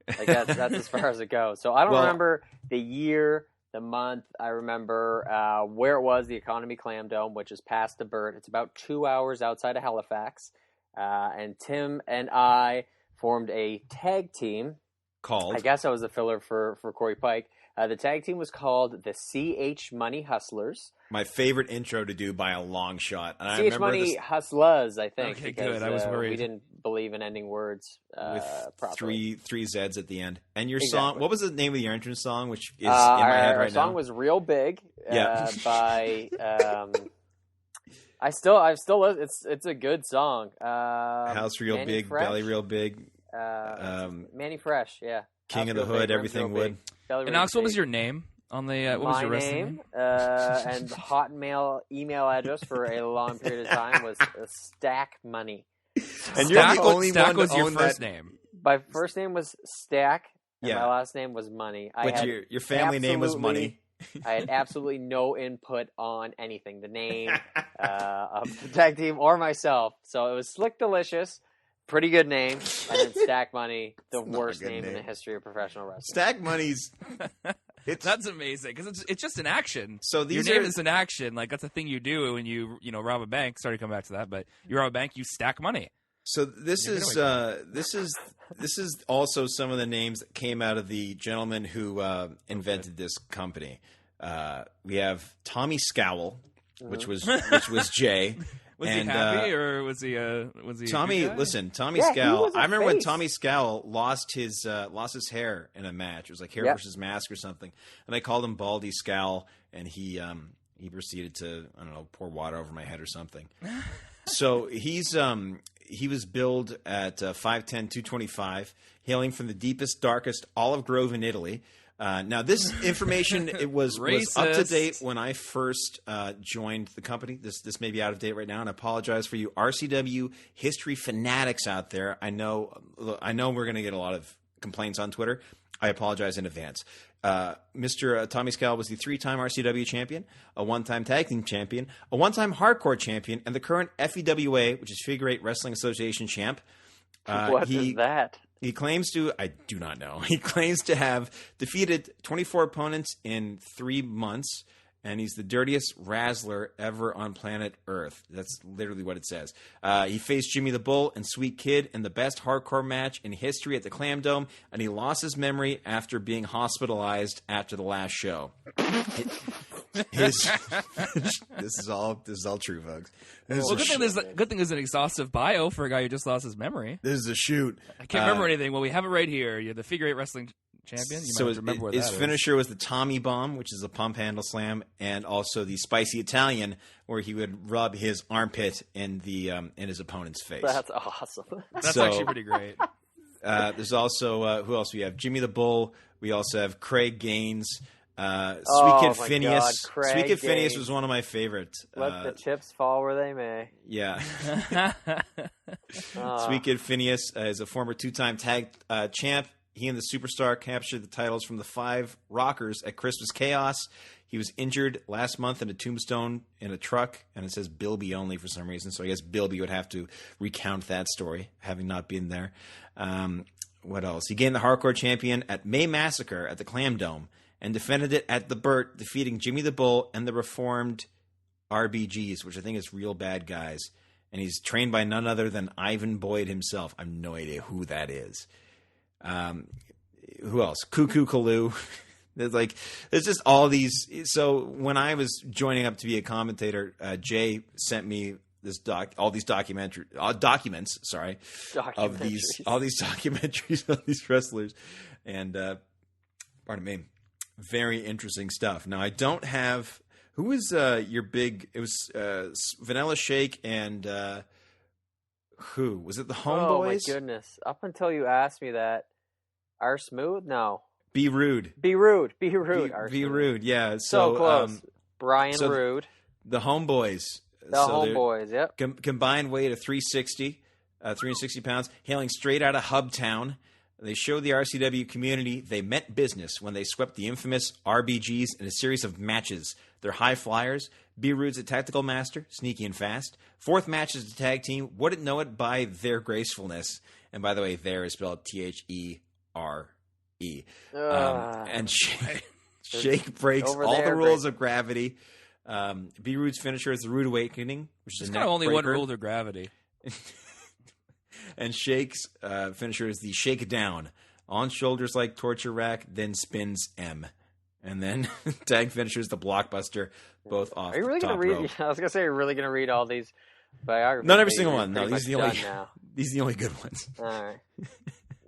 Like that's as far as it goes. So I don't remember the year, the month. I remember where it was, the Economy Clam Dome, which is past the Burt. It's about 2 hours outside of Halifax. And Tim and I formed a tag team. Called? I guess I was a filler for Corey Pike. The tag team was called the CH Money Hustlers. My favorite intro to do by a long shot. And CH Money Hustlers, I think. Okay, good. I was worried. We didn't believe in ending words with properly. three Zs at the end. And your song, what was the name of your entrance song, which is in my head right now? Our song was Real Big by... it's a good song. House Real Manny Big, Fresh. Belly Real Big. Manny Fresh, yeah. King House of the Real Hood, Big, Everything Wood. And Alex, what was your name on the? What was your wrestling name? And Hotmail email address for a long period of time was Stack Money. And you're the only Stack one was to your own first that. name. My first name was Stack, and Yeah. my last name was Money. But your family name was Money. I had absolutely no input on anything, the name of the tag team or myself. So it was Slick Delicious. Pretty good name, and then Stack Money, the worst name in the history of professional wrestling. Stack Money's. That's amazing because it's just an action. So your name is an action. Like that's a thing you do when you rob a bank. Sorry to come back to that, but you rob a bank, you stack money. So this is also some of the names that came out of the gentleman who invented this company. We have Tommy Scowl, which was Jay. Was he happy or was he Tommy? Listen, Tommy Scowl. I remember when Tommy Scowl lost his hair in a match. It was like hair versus mask or something, and I called him Baldy Scowl, and he proceeded to pour water over my head or something. So he was billed at 5'10", 225, hailing from the deepest, darkest olive grove in Italy. Now, this information was up to date when I first joined the company. This may be out of date right now, and I apologize for you RCW history fanatics out there. I know we're going to get a lot of complaints on Twitter. I apologize in advance. Mr. Tommy Scowl was the 3-time RCW champion, a 1-time tag team champion, a 1-time hardcore champion, and the current FEWA, which is Figure 8 Wrestling Association champ. What is that? He claims to, I do not know, he claims to have defeated 24 opponents in 3 months, and he's the dirtiest wrestler ever on planet Earth. That's literally what it says. He faced Jimmy the Bull and Sweet Kid in the best hardcore match in history at the Clam Dome, and he lost his memory after being hospitalized after the last show. This is all true, folks. Well, good thing there's an exhaustive bio for a guy who just lost his memory. This is a shoot. I can't remember anything. Well, we have it right here. You're the figure 8 wrestling champion. You might have to remember what his finisher was the Tommy Bomb, which is a pump handle slam, and also the Spicy Italian, where he would rub his armpit in his opponent's face. That's awesome. That's actually pretty great. There's also who else we have? Jimmy the Bull. We also have Craig Gaines. Sweet Kid Phineas. Sweet Kid Phineas was one of my favorites. Let the chips fall where they may. Yeah. Sweet Kid Phineas is a former 2-time tag champ. He and the Superstar captured the titles from the 5 Rockers at Christmas Chaos. He was injured last month in a tombstone in a truck, and it says Bilby only for some reason. So I guess Bilby would have to recount that story, having not been there. What else? He gained the Hardcore Champion at May Massacre at the Clam Dome and defended it at the Burt, defeating Jimmy the Bull and the Reformed RBGs, which I think is Real Bad Guys. And he's trained by none other than Ivan Boyd himself. I have no idea who that is. Who else? Cuckoo Kaloo. There's just all these. So when I was joining up to be a commentator, Jay sent me all these documents. Of all these documentaries on these wrestlers, and pardon me, very interesting stuff. Now I don't have who was your big. It was Vanilla Shake and who was it? The Homeboys. Oh my goodness! Up until you asked me that, R Smooth? No. Be Rude. Be Rude. Be Rude. Yeah. So close. Brian Rude. The Homeboys. The Homeboys. Yep. Combined weight of 360 pounds, hailing straight out of Hubtown. They showed the RCW community they meant business when they swept the infamous RBGs in a series of matches. They're high flyers. B. Rude's a tactical master, sneaky and fast. 4th match as a tag team. Wouldn't know it by their gracefulness. And by the way, there is spelled There. And Shake breaks all the rules of gravity. B. Rude's finisher is the Rude Awakening, which is kind of only one rule of gravity. And Shake's finisher is the Shake Down. On shoulders like torture rack, then spins M. And then tag finisher is the Blockbuster, both off the top rope. Are you really going to read? I was going to say, you're really going to read all these biographies? Not every single one. No, these are the only good ones. All right.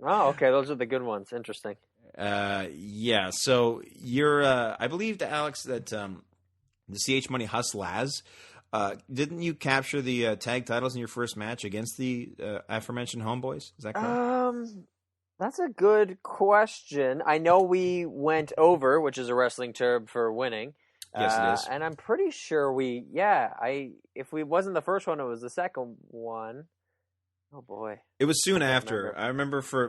Oh, okay. Those are the good ones. Interesting. Yeah. So you're, I believe to Alex that the CH Money Hustlers, didn't you capture the tag titles in your first match against the aforementioned Homeboys? Is that correct? That's a good question. I know we went over, which is a wrestling term for winning. Yes, it is. And I'm pretty sure if we wasn't the first one, it was the second one. Oh boy! It was soon after. I remember for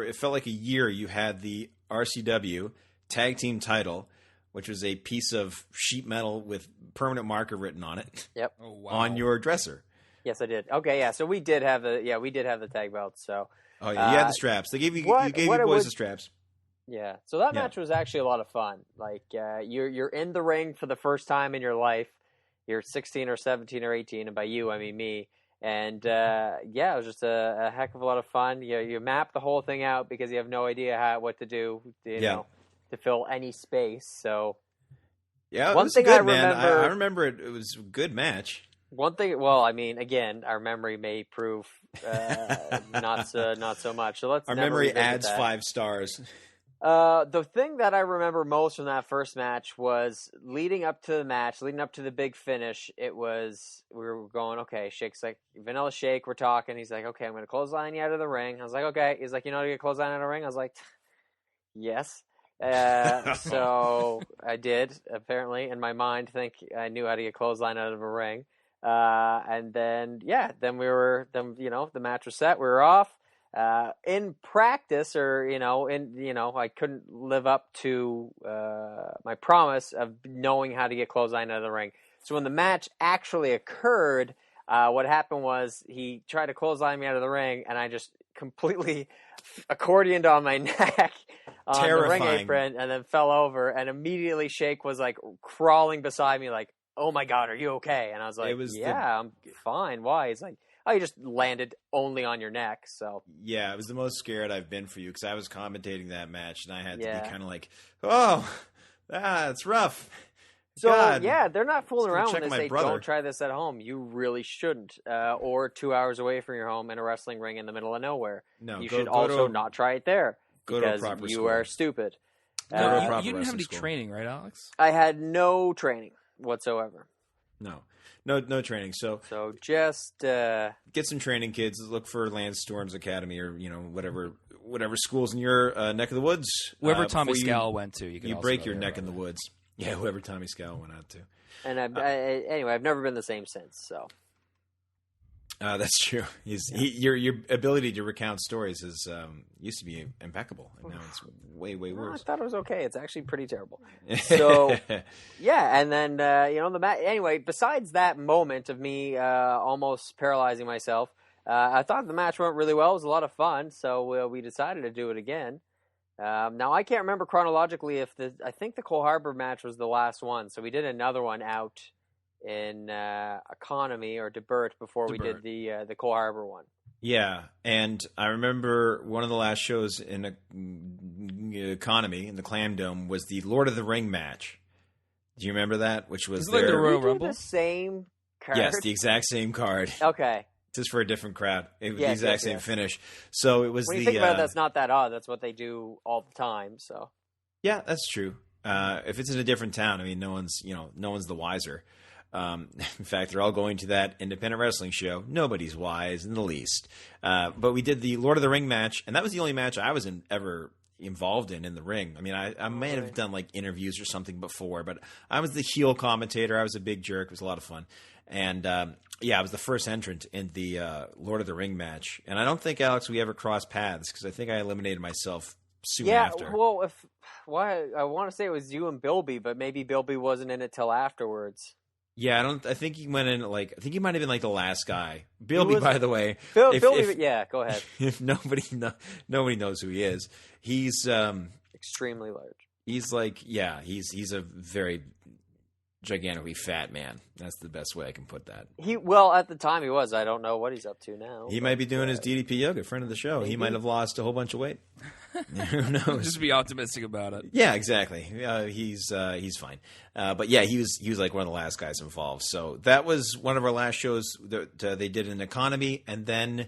it felt like a year. You had the RCW tag team title, which was a piece of sheet metal with permanent marker written on it. Yep. Oh, wow. On your dresser. Yes, I did. Okay, yeah. So we did have the tag belts. So. Oh yeah, you had the straps. They gave you boys the straps. Yeah. So that match was actually a lot of fun. Like you're in the ring for the first time in your life. You're 16 or 17 or 18, and by you I mean me. And it was just a heck of a lot of fun. You map the whole thing out because you have no idea what to do, you know, to fill any space. So one thing I remember, I remember it was a good match. One thing, well, I mean, again, our memory may prove not so much. So let's. Our memory adds 5 stars. The thing that I remember most from that first match was leading up to the big finish. We were going, okay, Shake's like, Vanilla Shake, we're talking. He's like, okay, I'm going to clothesline you out of the ring. I was like, okay. He's like, you know how to get clothesline out of the ring? I was like, yes. So I did, apparently, in my mind, think I knew how to get clothesline out of a ring. And then the match was set. We were off. In practice, I couldn't live up to my promise of knowing how to get clothesline out of the ring. So when the match actually occurred, what happened was he tried to clothesline me out of the ring, and I just completely accordioned on my neck on the ring apron, and then fell over. And immediately Shake was like crawling beside me, like, "Oh my God, are you okay?" And I was like, I'm fine. Why? He's like, "Oh, you just landed only on your neck." So yeah, it was the most scared I've been for you because I was commentating that match and I had to be kind of like, "Oh, that's rough." So, God. yeah, they're not fooling Just gonna around check when they my say, brother. don't try this at home. You really shouldn't. Or 2 hours away from your home in a wrestling ring in the middle of nowhere. No, You go- should go also to- not try it there go to a because proper you school. are stupid. Go to a You proper didn't have wrestling any school. training, right, Alex? I had no training whatsoever. No training. So So just get some training, kids. Look for Lance Storm's Academy or whatever schools in your neck of the woods. Wherever Tommy before Scal went to, you can you also break go your there, neck by in the way. woods. Yeah, whoever Tommy Scal went out to. and anyway, I've never been the same since. So That's true. Your ability to recount stories is used to be impeccable, and now it's way I worse. thought it was okay. It's actually pretty terrible. So yeah, and then anyway, besides that moment of me almost paralyzing myself, I thought the match went really well. It was a lot of fun, so we decided to do it again. Now I can't remember chronologically I think the Cole Harbour match was the last one, so we did another one out in Economy or Debert before we did the Cole Harbour one. Yeah, and I remember one of the last shows in Economy in the Clam Dome was the Lord of the Ring match. Do you remember that? Which was Is it like the their Royal Did we do Rumble? the same card? yes, the exact same card, Okay. just for a different crowd. It was the Yes, exact yes, same yes. finish. So it was When you the think about it, that's not that odd. That's what they do all the time. So yeah, that's true. If it's in a different town, I mean, no one's the wiser. In fact, they're all going to that independent wrestling show. Nobody's wise in the least. But we did the Lord of the Ring match, and that was the only match I was ever involved in the ring. I mean, I may have done like interviews or something before, but I was the heel commentator. I was a big jerk. It was a lot of fun. And I was the first entrant in the Lord of the Ring match. And I don't think, Alex, we ever crossed paths because I think I eliminated myself soon after. well, I want to say it was you and Bilby, but maybe Bilby wasn't in it till afterwards. Yeah, I think he went in I think he might have been like the last guy. Bilby, by the way. Bilby, yeah, go ahead. If nobody knows who he is, he's Extremely large. he's like he's a very gigantically fat man. That's the best way I can put that. At the time he was. I don't know what he's up to now. He might be doing his DDP yoga. Friend of the show. He might have lost a whole bunch of weight. Who knows? Just be optimistic about it. Yeah, exactly. He's fine. But yeah, he was like one of the last guys involved. So that was one of our last shows that they did in Economy. And then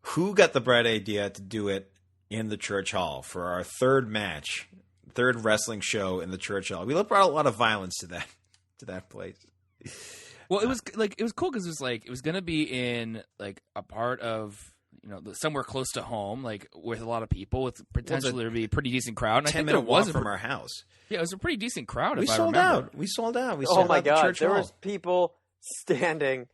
who got the bright idea to do it in the church hall for our third wrestling show in the church hall? We brought a lot of violence to that place. Well, it was cool because it was going to be in like a part of somewhere close to home, like with a lot of people, with potentially to be a pretty decent crowd. And 10-minute walk from our house. Yeah, it was a pretty decent crowd. We sold out. We sold out. We Oh sold my out the god, church there hall. was people standing,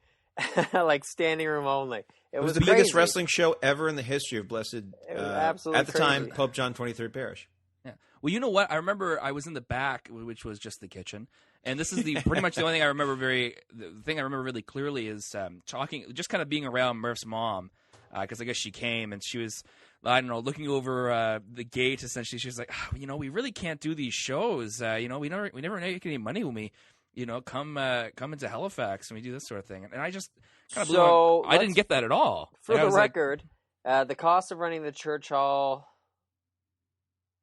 like standing room only. It was the crazy. biggest wrestling show ever in the history of Blessed. It was absolutely at the time, crazy. Pope John 23rd Parish. Yeah. Well, you know what? I remember I was in the back, which was just the kitchen, and this is pretty much the only thing I remember the thing I remember really clearly is just kind of being around Murph's mom, because I guess she came and she was, I don't know, looking over the gate. Essentially, she was like, we really can't do these shows. We never make any money when we, come into Halifax and we do this sort of thing. And I just kind of I didn't get that at all. For And I the was like, record, the cost of running the church hall,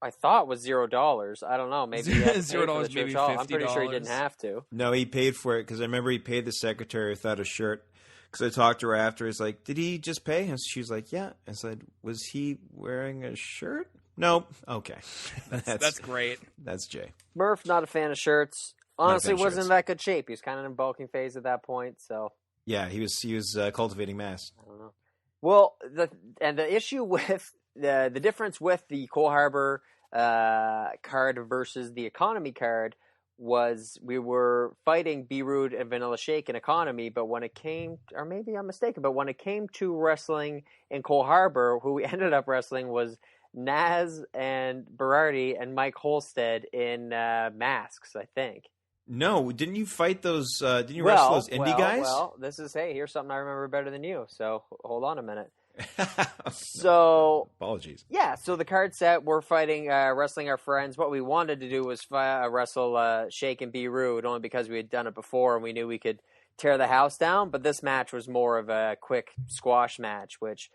I thought was $0. I don't know. Maybe he had to pay for the $0, church maybe hall. I'm pretty sure he $50. didn't have to. No, he paid for it because I remember he paid the secretary without a shirt. Because I talked to her after. He's like, "Did he just pay?" And she's like, "Yeah." I said, "Was he wearing a shirt?" Nope. Okay, that's great. That's Jay. Murph, not a fan of shirts. Honestly, fan of wasn't shirts. in that good shape. He was kind of in bulking phase at that point. So Yeah, he was cultivating mass. I don't know. Well, the issue with the difference with the Cole Harbour card versus the economy card was we were fighting Be Rude and Vanilla Shake in economy, but when it came, or maybe I'm mistaken, but when it came to wrestling in Cole Harbour, who we ended up wrestling was Naz and Berardi and Mike Holstead in masks, I think. No, didn't you fight those? Didn't you wrestle those indie guys? Well, here's something I remember better than you. So hold on a minute. So apologies. Yeah, so the card set, we're fighting, wrestling our friends. What we wanted to do was wrestle Shake and Be Rude, only because we had done it before and we knew we could tear the house down. But this match was more of a quick squash match, which,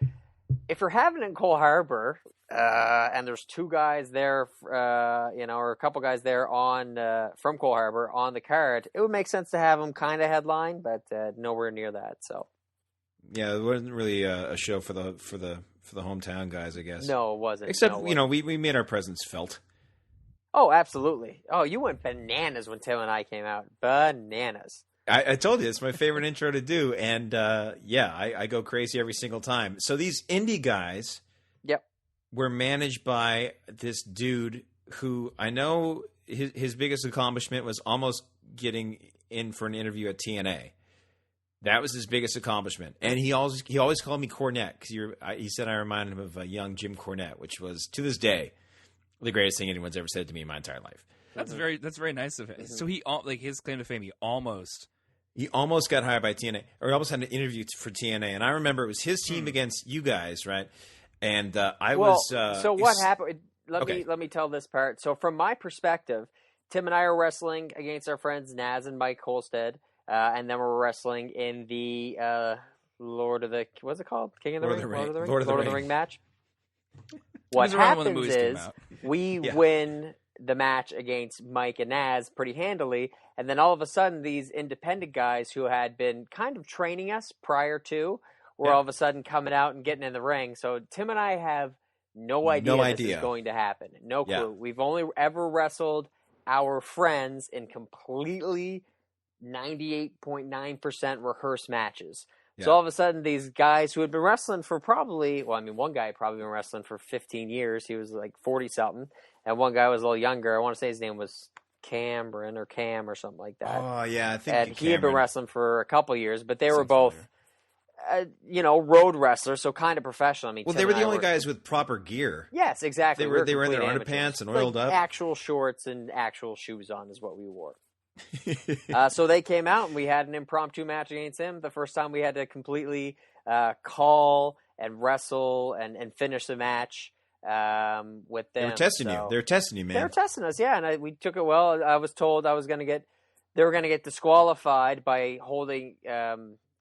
if you're having it in Cole Harbour, and there's two guys there, or a couple guys there from Cole Harbour on the card, it would make sense to have them kind of headline, but nowhere near that. So yeah, it wasn't really a show for the hometown guys, I guess. No, it wasn't. Except we made our presence felt. Oh, absolutely. Oh, you went bananas when Tim and I came out. Bananas. I told you, it's my favorite intro to do, and I go crazy every single time. So these indie guys were managed by this dude who I know his biggest accomplishment was almost getting in for an interview at TNA. That was his biggest accomplishment. And he always called me Cornette, because he said I reminded him of a young Jim Cornette, which was, to this day, the greatest thing anyone's ever said to me in my entire life. That's very nice of him. Mm-hmm. So his claim to fame, he almost got hired by TNA, or he almost had an interview for TNA. And I remember it was his team against you guys, right? And so what happened? Let me tell this part. So from my perspective, Tim and I are wrestling against our friends Naz and Mike Holstead, and then we're wrestling in the Lord of the Ring match. What happens is we win the match against Mike and Naz pretty handily, and then all of a sudden these independent guys who had been kind of training us prior to were all of a sudden coming out and getting in the ring. So Tim and I have no idea this is going to happen. No clue. Yeah. We've only ever wrestled our friends in completely 98.9% rehearsed matches. Yeah. So all of a sudden, these guys who had been wrestling for one guy had probably been wrestling for 15 years. He was like 40-something. And one guy was a little younger. I want to say his name was Cameron or Cam or something like that. Oh, yeah, I think and he had been wrestling for a couple years, but they were both, road wrestlers, so kind of professional. I mean, well, they were the only guys with proper gear. Yes, exactly. They were in their underpants and oiled up. Actual shorts and actual shoes on is what we wore. So they came out and we had an impromptu match against him. The first time we had to completely call and wrestle and finish the match with them. They were testing you. They were testing you, man. They were testing us, yeah. And we took it well. I was told they were going to get disqualified by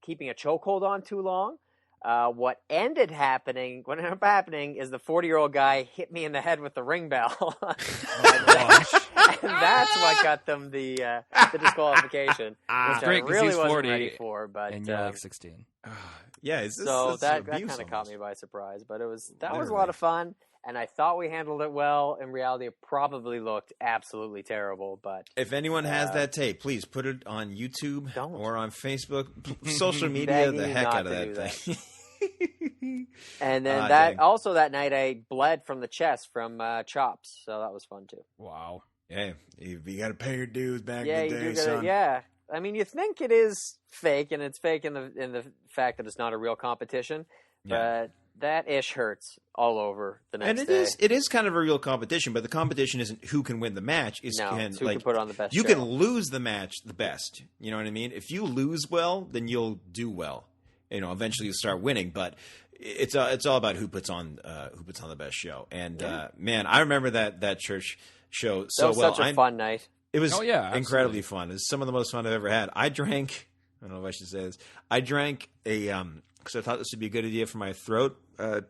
keeping a chokehold on too long. What ended up happening is the 40-year-old guy hit me in the head with the ring bell. And that's what got them the disqualification, which I really wasn't ready for. But and you're like 16. Yeah, that kind of caught me by surprise. But that was a lot of fun, and I thought we handled it well. In reality, it probably looked absolutely terrible. But if anyone has that tape, please put it on YouTube or on Facebook, social media the heck out of that thing. And then that night I bled from the chest from chops, so that was fun too. Wow. Yeah, you got to pay your dues back in the day, son. Yeah, I mean, you think it is fake, and it's fake in the fact that it's not a real competition, but that ish hurts all over the next day. It is kind of a real competition, but the competition isn't who can win the match. It's who can put on the best. You can lose the match the best. You know what I mean? If you lose well, then you'll do well. Eventually you'll start winning, but it's all about who puts on the best show. And man, I remember that church show so well. That was such a fun night. It was incredibly fun. It was some of the most fun I've ever had. I don't know if I should say this. I drank because I thought this would be a good idea for my throat.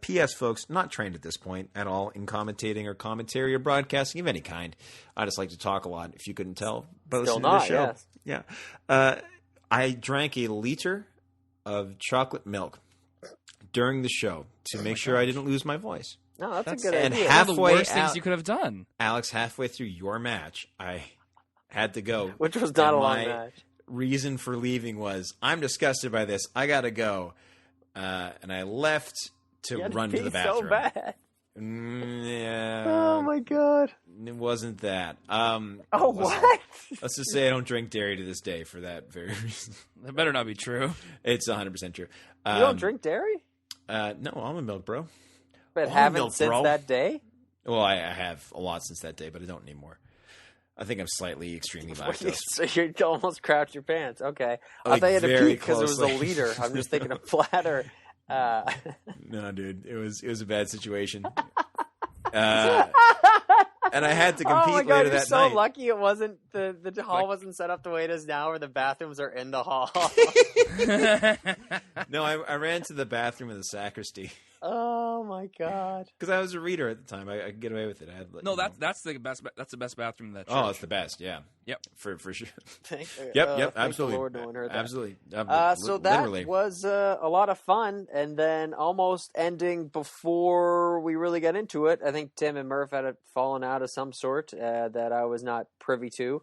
P.S. folks, not trained at this point at all in commentating or commentary or broadcasting of any kind. I just like to talk a lot, if you couldn't tell. But still not, to the show. Yes. Yeah. I drank a liter of chocolate milk during the show to make sure I didn't lose my voice. No, that's a good idea. And halfway, one of the worst things you could have done. Alex, halfway through your match, I had to go. Which was not a long match. Reason for leaving was, I'm disgusted by this. I got to go. And I left to run to the bathroom. So bad. Yeah. Oh, my God. It wasn't that. What? Let's just say I don't drink dairy to this day for that very reason. That better not be true. It's 100% true. You don't drink dairy? No, almond milk, bro. But haven't since that day? Well, I have a lot since that day, but I don't anymore. I think I'm slightly extremely lactose. So you almost crouched your pants. Okay. I thought you had to pee because it was a liter. I'm just thinking of flatter. No, dude. It was a bad situation. And I had to compete later that night. You're so lucky it wasn't the hall wasn't set up the way it is now, where the bathrooms are in the hall. No, I ran to the bathroom in the sacristy. Oh my my god! Because I was a reader at the time, I could get away with it. I had, No, that's the best. That's the best bathroom in that church. Oh, it's the best. Yeah. Yep. For sure. Thank Absolutely. the Lord, no one heard that. Absolutely. So that Literally. was a lot of fun, and then almost ending before we really got into it. I think Tim and Murph had a fallen out of some sort that I was not privy to.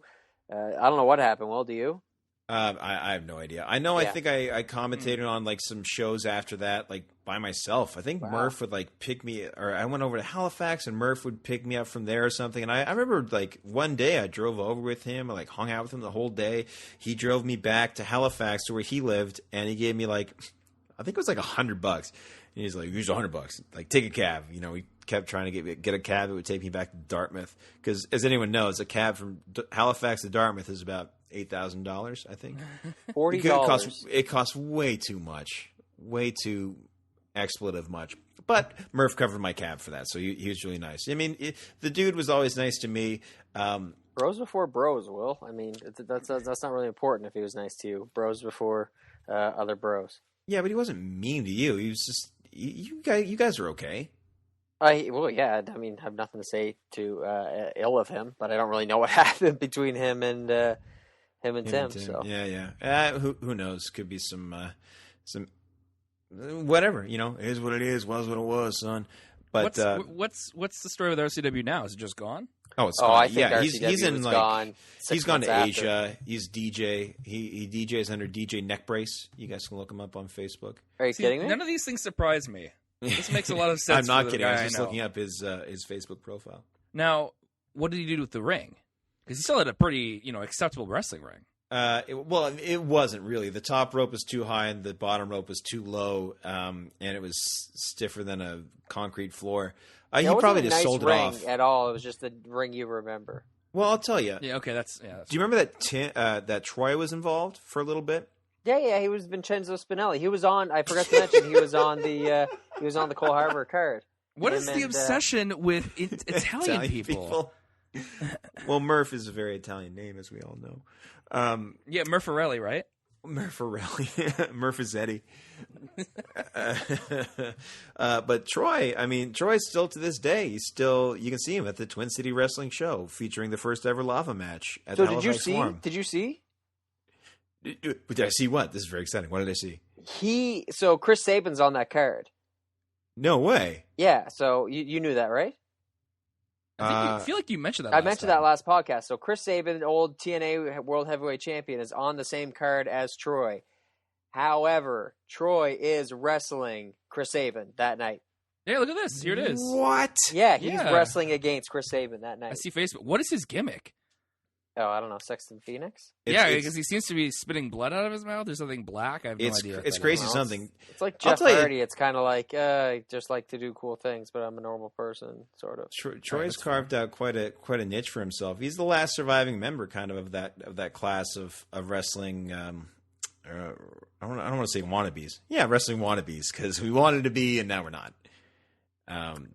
I don't know what happened. Well, do you? I have no idea. I know. Yeah. I think I commentated on like some shows after that, like by myself. I think Murph would like pick me, or I went over to Halifax and Murph would pick me up from there or something. And I remember like one day I drove over with him. I like hung out with him the whole day. He drove me back to Halifax to where he lived, and he gave me like, I think it was like $100. And he's like, "Here's $100. Like, take a cab." You know, he kept trying to get a cab that would take me back to Dartmouth. Because as anyone knows, a cab from Halifax to Dartmouth is about $8,000, I think. $40. It costs way too much, way too expletive much. But Murph covered my cab for that, so he was really nice. I mean, the dude was always nice to me. Bros before bros, Will. I mean, that's not really important if he was nice to you. Bros before other bros. Yeah, but he wasn't mean to you. He was just you guys are okay. Well, yeah. I mean, I have nothing to say to ill of him, but I don't really know what happened between him and Tim. So yeah. Who knows? Could be some whatever. You know, it is what it is. Was what it was, son. But what's the story with RCW now? Is it just gone? Oh, it's gone. I think yeah, RCW he's in was like gone he's gone to after. Asia. He's DJ. He DJs under DJ Neckbrace. You guys can look him up on Facebook. Are you kidding me? None of these things surprise me. This makes a lot of sense. I'm not for the kidding. I guy was just know. looking up his Facebook profile. Now, what did he do with the ring? Because he still had a pretty, acceptable wrestling ring. It wasn't really. The top rope was too high and the bottom rope was too low, and it was stiffer than a concrete floor. He probably just sold it off at all. It was just the ring you remember. Well, I'll tell you. Yeah. Okay. That's Do you remember that Troy was involved for a little bit? Yeah. He was Vincenzo Spinelli. He was on. I forgot to mention he was on the Cole Harbor card. What is the obsession with Italian people? Well, Murph is a very Italian name, as we all know. Yeah, Murpharelli, right? Murpharelli. Murphazetti. But Troy's still to this day. You can see him at the Twin City Wrestling Show featuring the first ever lava match at the Halifax Forum. Did you see? Did I see what? This is very exciting. What did I see? So Chris Sabin's on that card. No way. Yeah, so you knew that, right? I feel like you mentioned that. I mentioned that last podcast. So Chris Sabin, old TNA World Heavyweight Champion, is on the same card as Troy. However, Troy is wrestling Chris Sabin that night. Yeah, look at this. Here it is. What? Yeah, he's wrestling against Chris Sabin that night. I see Facebook. What is his gimmick? Oh, I don't know. Sexton Phoenix? Because he seems to be spitting blood out of his mouth. There's something black. I have no idea. It's crazy something. It's like Jeff Hardy. It's kind of like, I just like to do cool things, but I'm a normal person, sort of. Troy's carved out quite a niche for himself. He's the last surviving member, kind of that class of wrestling. I don't want to say wannabes. Yeah, wrestling wannabes, because we wanted to be, and now we're not.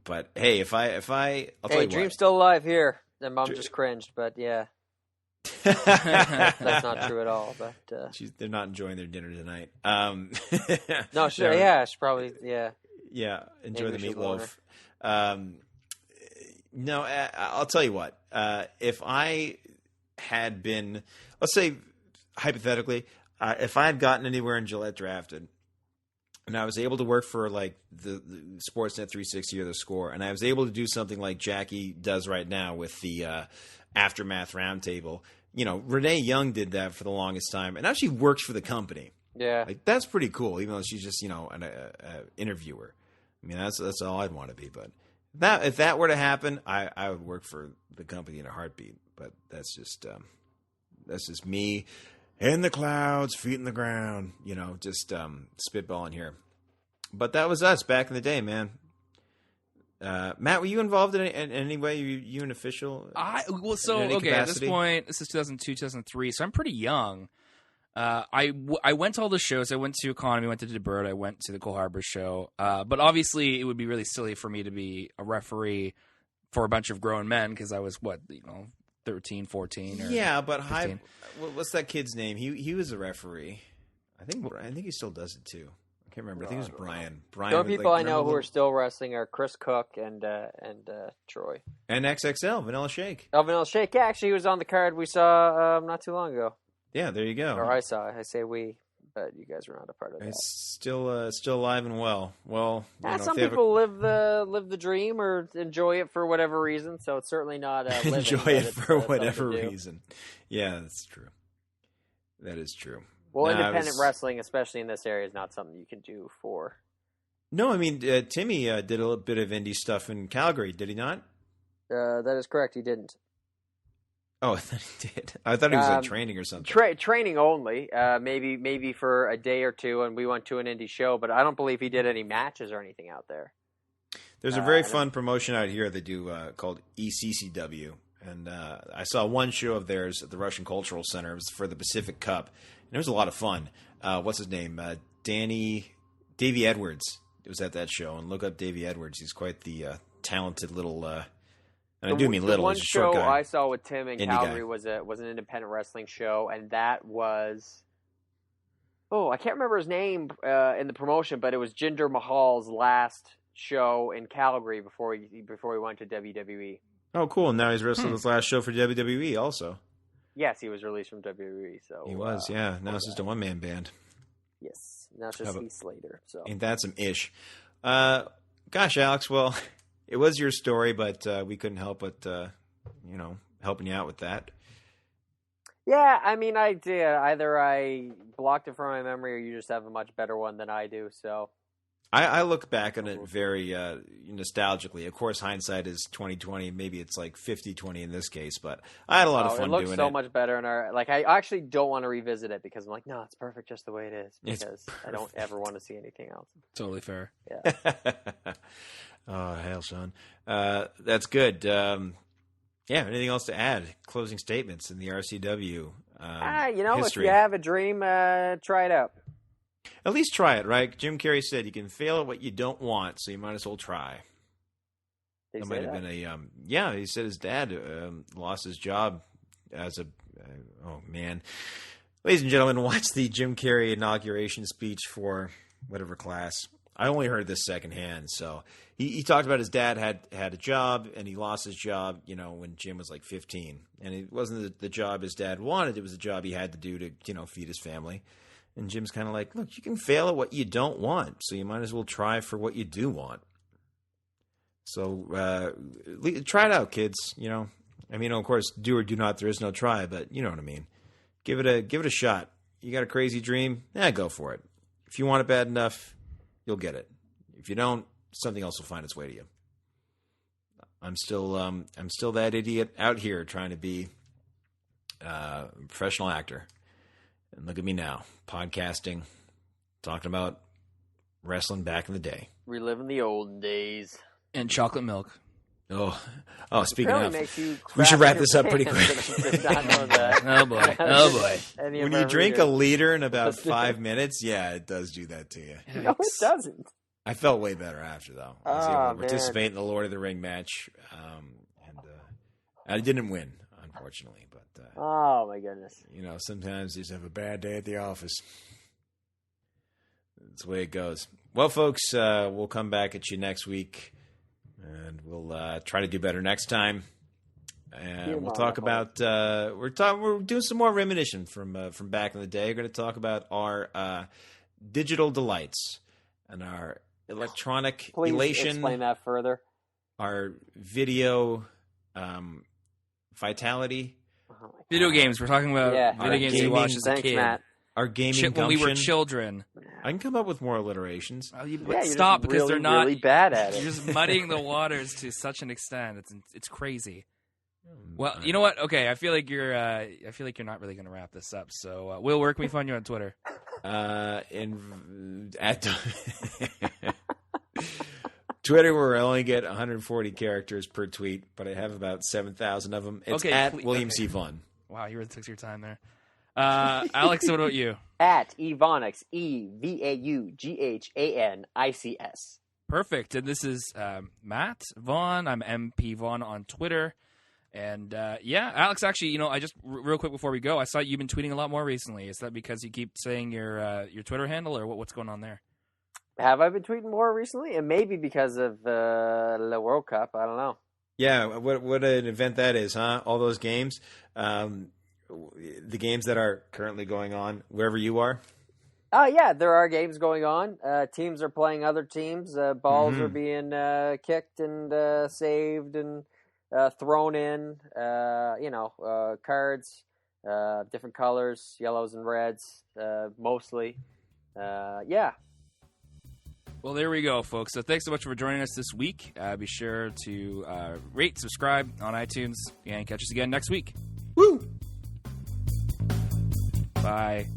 But hey, if I, I'll tell you Dream's what. still alive here. And Mom just cringed, but yeah. That's not true at all. But they're not enjoying their dinner tonight. No, sure, yeah, she probably, yeah. Yeah, enjoy Maybe the meatloaf. No, I'll tell you what. If I had been, let's say, hypothetically, if I had gotten anywhere in Gillette drafted, and I was able to work for like the Sportsnet 360 or the Score, and I was able to do something like Jackie does right now with the Aftermath Roundtable. Renee Young did that for the longest time, and now she works for the company. Yeah, like that's pretty cool. Even though she's just an interviewer. I mean, that's all I'd want to be. But if that were to happen, I would work for the company in a heartbeat. But that's just me. In the clouds, feet in the ground, just spitballing here. But that was us back in the day, man. Matt, were you involved in any way? You an official? At this point, this is 2002, 2003, so I'm pretty young. I went to all the shows. I went to Economy, went to DeBird, I went to the Cole Harbor show. But obviously, it would be really silly for me to be a referee for a bunch of grown men because I was 13, 14. Or yeah, but 15. What's that kid's name? He was a referee. I think he still does it too. can't remember. I think it was Brian. Brian. The only people I know who remember are still wrestling are Chris Cook and Troy. and XXL Vanilla Shake. Oh, Vanilla Shake. Yeah, actually, he was on the card we saw not too long ago. Yeah, there you go. Or I saw. I say we, but you guys were not a part of that. It's still alive and well. Well, some people live the dream or enjoy it for whatever reason. So it's certainly not living. enjoy it for whatever reason. Yeah, that's true. That is true. Well, independent wrestling, especially in this area, is not something you can do for. No, I mean Timmy did a little bit of indie stuff in Calgary. Did he not? That is correct. He didn't. Oh, I thought he did. I thought he was training or something. Training only, maybe for a day or two, and we went to an indie show. But I don't believe he did any matches or anything out there. There's a very fun promotion out here they do called ECCW, and I saw one show of theirs at the Russian Cultural Center. It was for the Pacific Cup, and it was a lot of fun. What's his name? Davey Edwards. It was at that show, and look up Davey Edwards. He's quite the talented little. And I do mean little. One he's a short show guy. I saw with Tim in Indie Calgary guy. was an independent wrestling show, and that was. Oh, I can't remember his name in the promotion, but it was Jinder Mahal's last show in Calgary before he went to WWE. Oh, cool! And now he's wrestled his last show for WWE also. Yes, he was released from WWE. So He was, yeah. Now it's just a one-man band. Yes, now it's just Heath Slater. So Ain't that some ish? Gosh, Alex, well, it was your story, but we couldn't help but, helping you out with that. Yeah, I mean, I did. Either I blocked it from my memory, or you just have a much better one than I do. So I look back on it very nostalgically. Of course, hindsight is 20/20. Maybe it's like 50/20 in this case, but I had a lot of fun doing it. It looks so much better in our. Like, I actually don't want to revisit it because I'm like, no, it's perfect just the way it is. Because I don't ever want to see anything else. Totally fair. Yeah. Oh, hell, son. That's good. Anything else to add? Closing statements in the RCW history. If you have a dream, try it out. At least try it, right? Jim Carrey said you can fail at what you don't want, so you might as well try. That might have been a he said his dad lost his job as a oh man. Ladies and gentlemen, watch the Jim Carrey inauguration speech for whatever class. I only heard this secondhand, so he talked about his dad had a job and he lost his job, when Jim was like 15, and it wasn't the job his dad wanted; it was the job he had to do to feed his family. And Jim's kind of like, look, you can fail at what you don't want, so you might as well try for what you do want. So try it out, kids. I mean, of course, do or do not. There is no try, but you know what I mean. Give it a shot. You got a crazy dream? Go for it. If you want it bad enough, you'll get it. If you don't, something else will find its way to you. I'm still that idiot out here trying to be a professional actor. And look at me now, podcasting, talking about wrestling back in the day. Reliving the olden days. And chocolate milk. Oh! Speaking of, we should wrap this up pretty quick. Oh boy! When you drink a liter in about 5 minutes, yeah, it does do that to you. No, it doesn't. I felt way better after, though. I was able to participate in the Lord of the Ring match, and I didn't win, unfortunately. But oh my goodness! Sometimes you just have a bad day at the office. That's the way it goes. Well, folks, we'll come back at you next week, and we'll try to do better next time. And we'll talk about we're doing some more reminiscence from back in the day. We're going to talk about our digital delights and our electronic elation. Explain that further. Our video vitality. Video games. We're talking about video games we watched as a kid. Matt. Our gaming when we were children. I can come up with more alliterations. Stop, because really, they're not really bad at it. You're just muddying the waters to such an extent. It's crazy. Well, you know what? Okay, I feel like you're not really going to wrap this up. So, Will, where can we find you on Twitter? At Twitter, where I only get 140 characters per tweet, but I have about 7,000 of them. It's at William C. Vaughn. Wow, you really took your time there. Alex, what about you? At Evaunix, EVAUGHANICS. Perfect. And this is Matt Vaughn. I'm MP Vaughn on Twitter. And Alex, actually, I just real quick before we go, I saw you've been tweeting a lot more recently. Is that because you keep saying your Twitter handle, or what's going on there? Have I been tweeting more recently? And maybe because of the World Cup. I don't know. Yeah, what an event that is, huh? All those games, the games that are currently going on wherever you are. Yeah, there are games going on. Teams are playing other teams. Balls are being kicked and saved and thrown in. Cards, different colors, yellows and reds, mostly. Yeah. Well, there we go, folks. So thanks so much for joining us this week. Be sure to rate, subscribe on iTunes, and catch us again next week. Woo! Bye.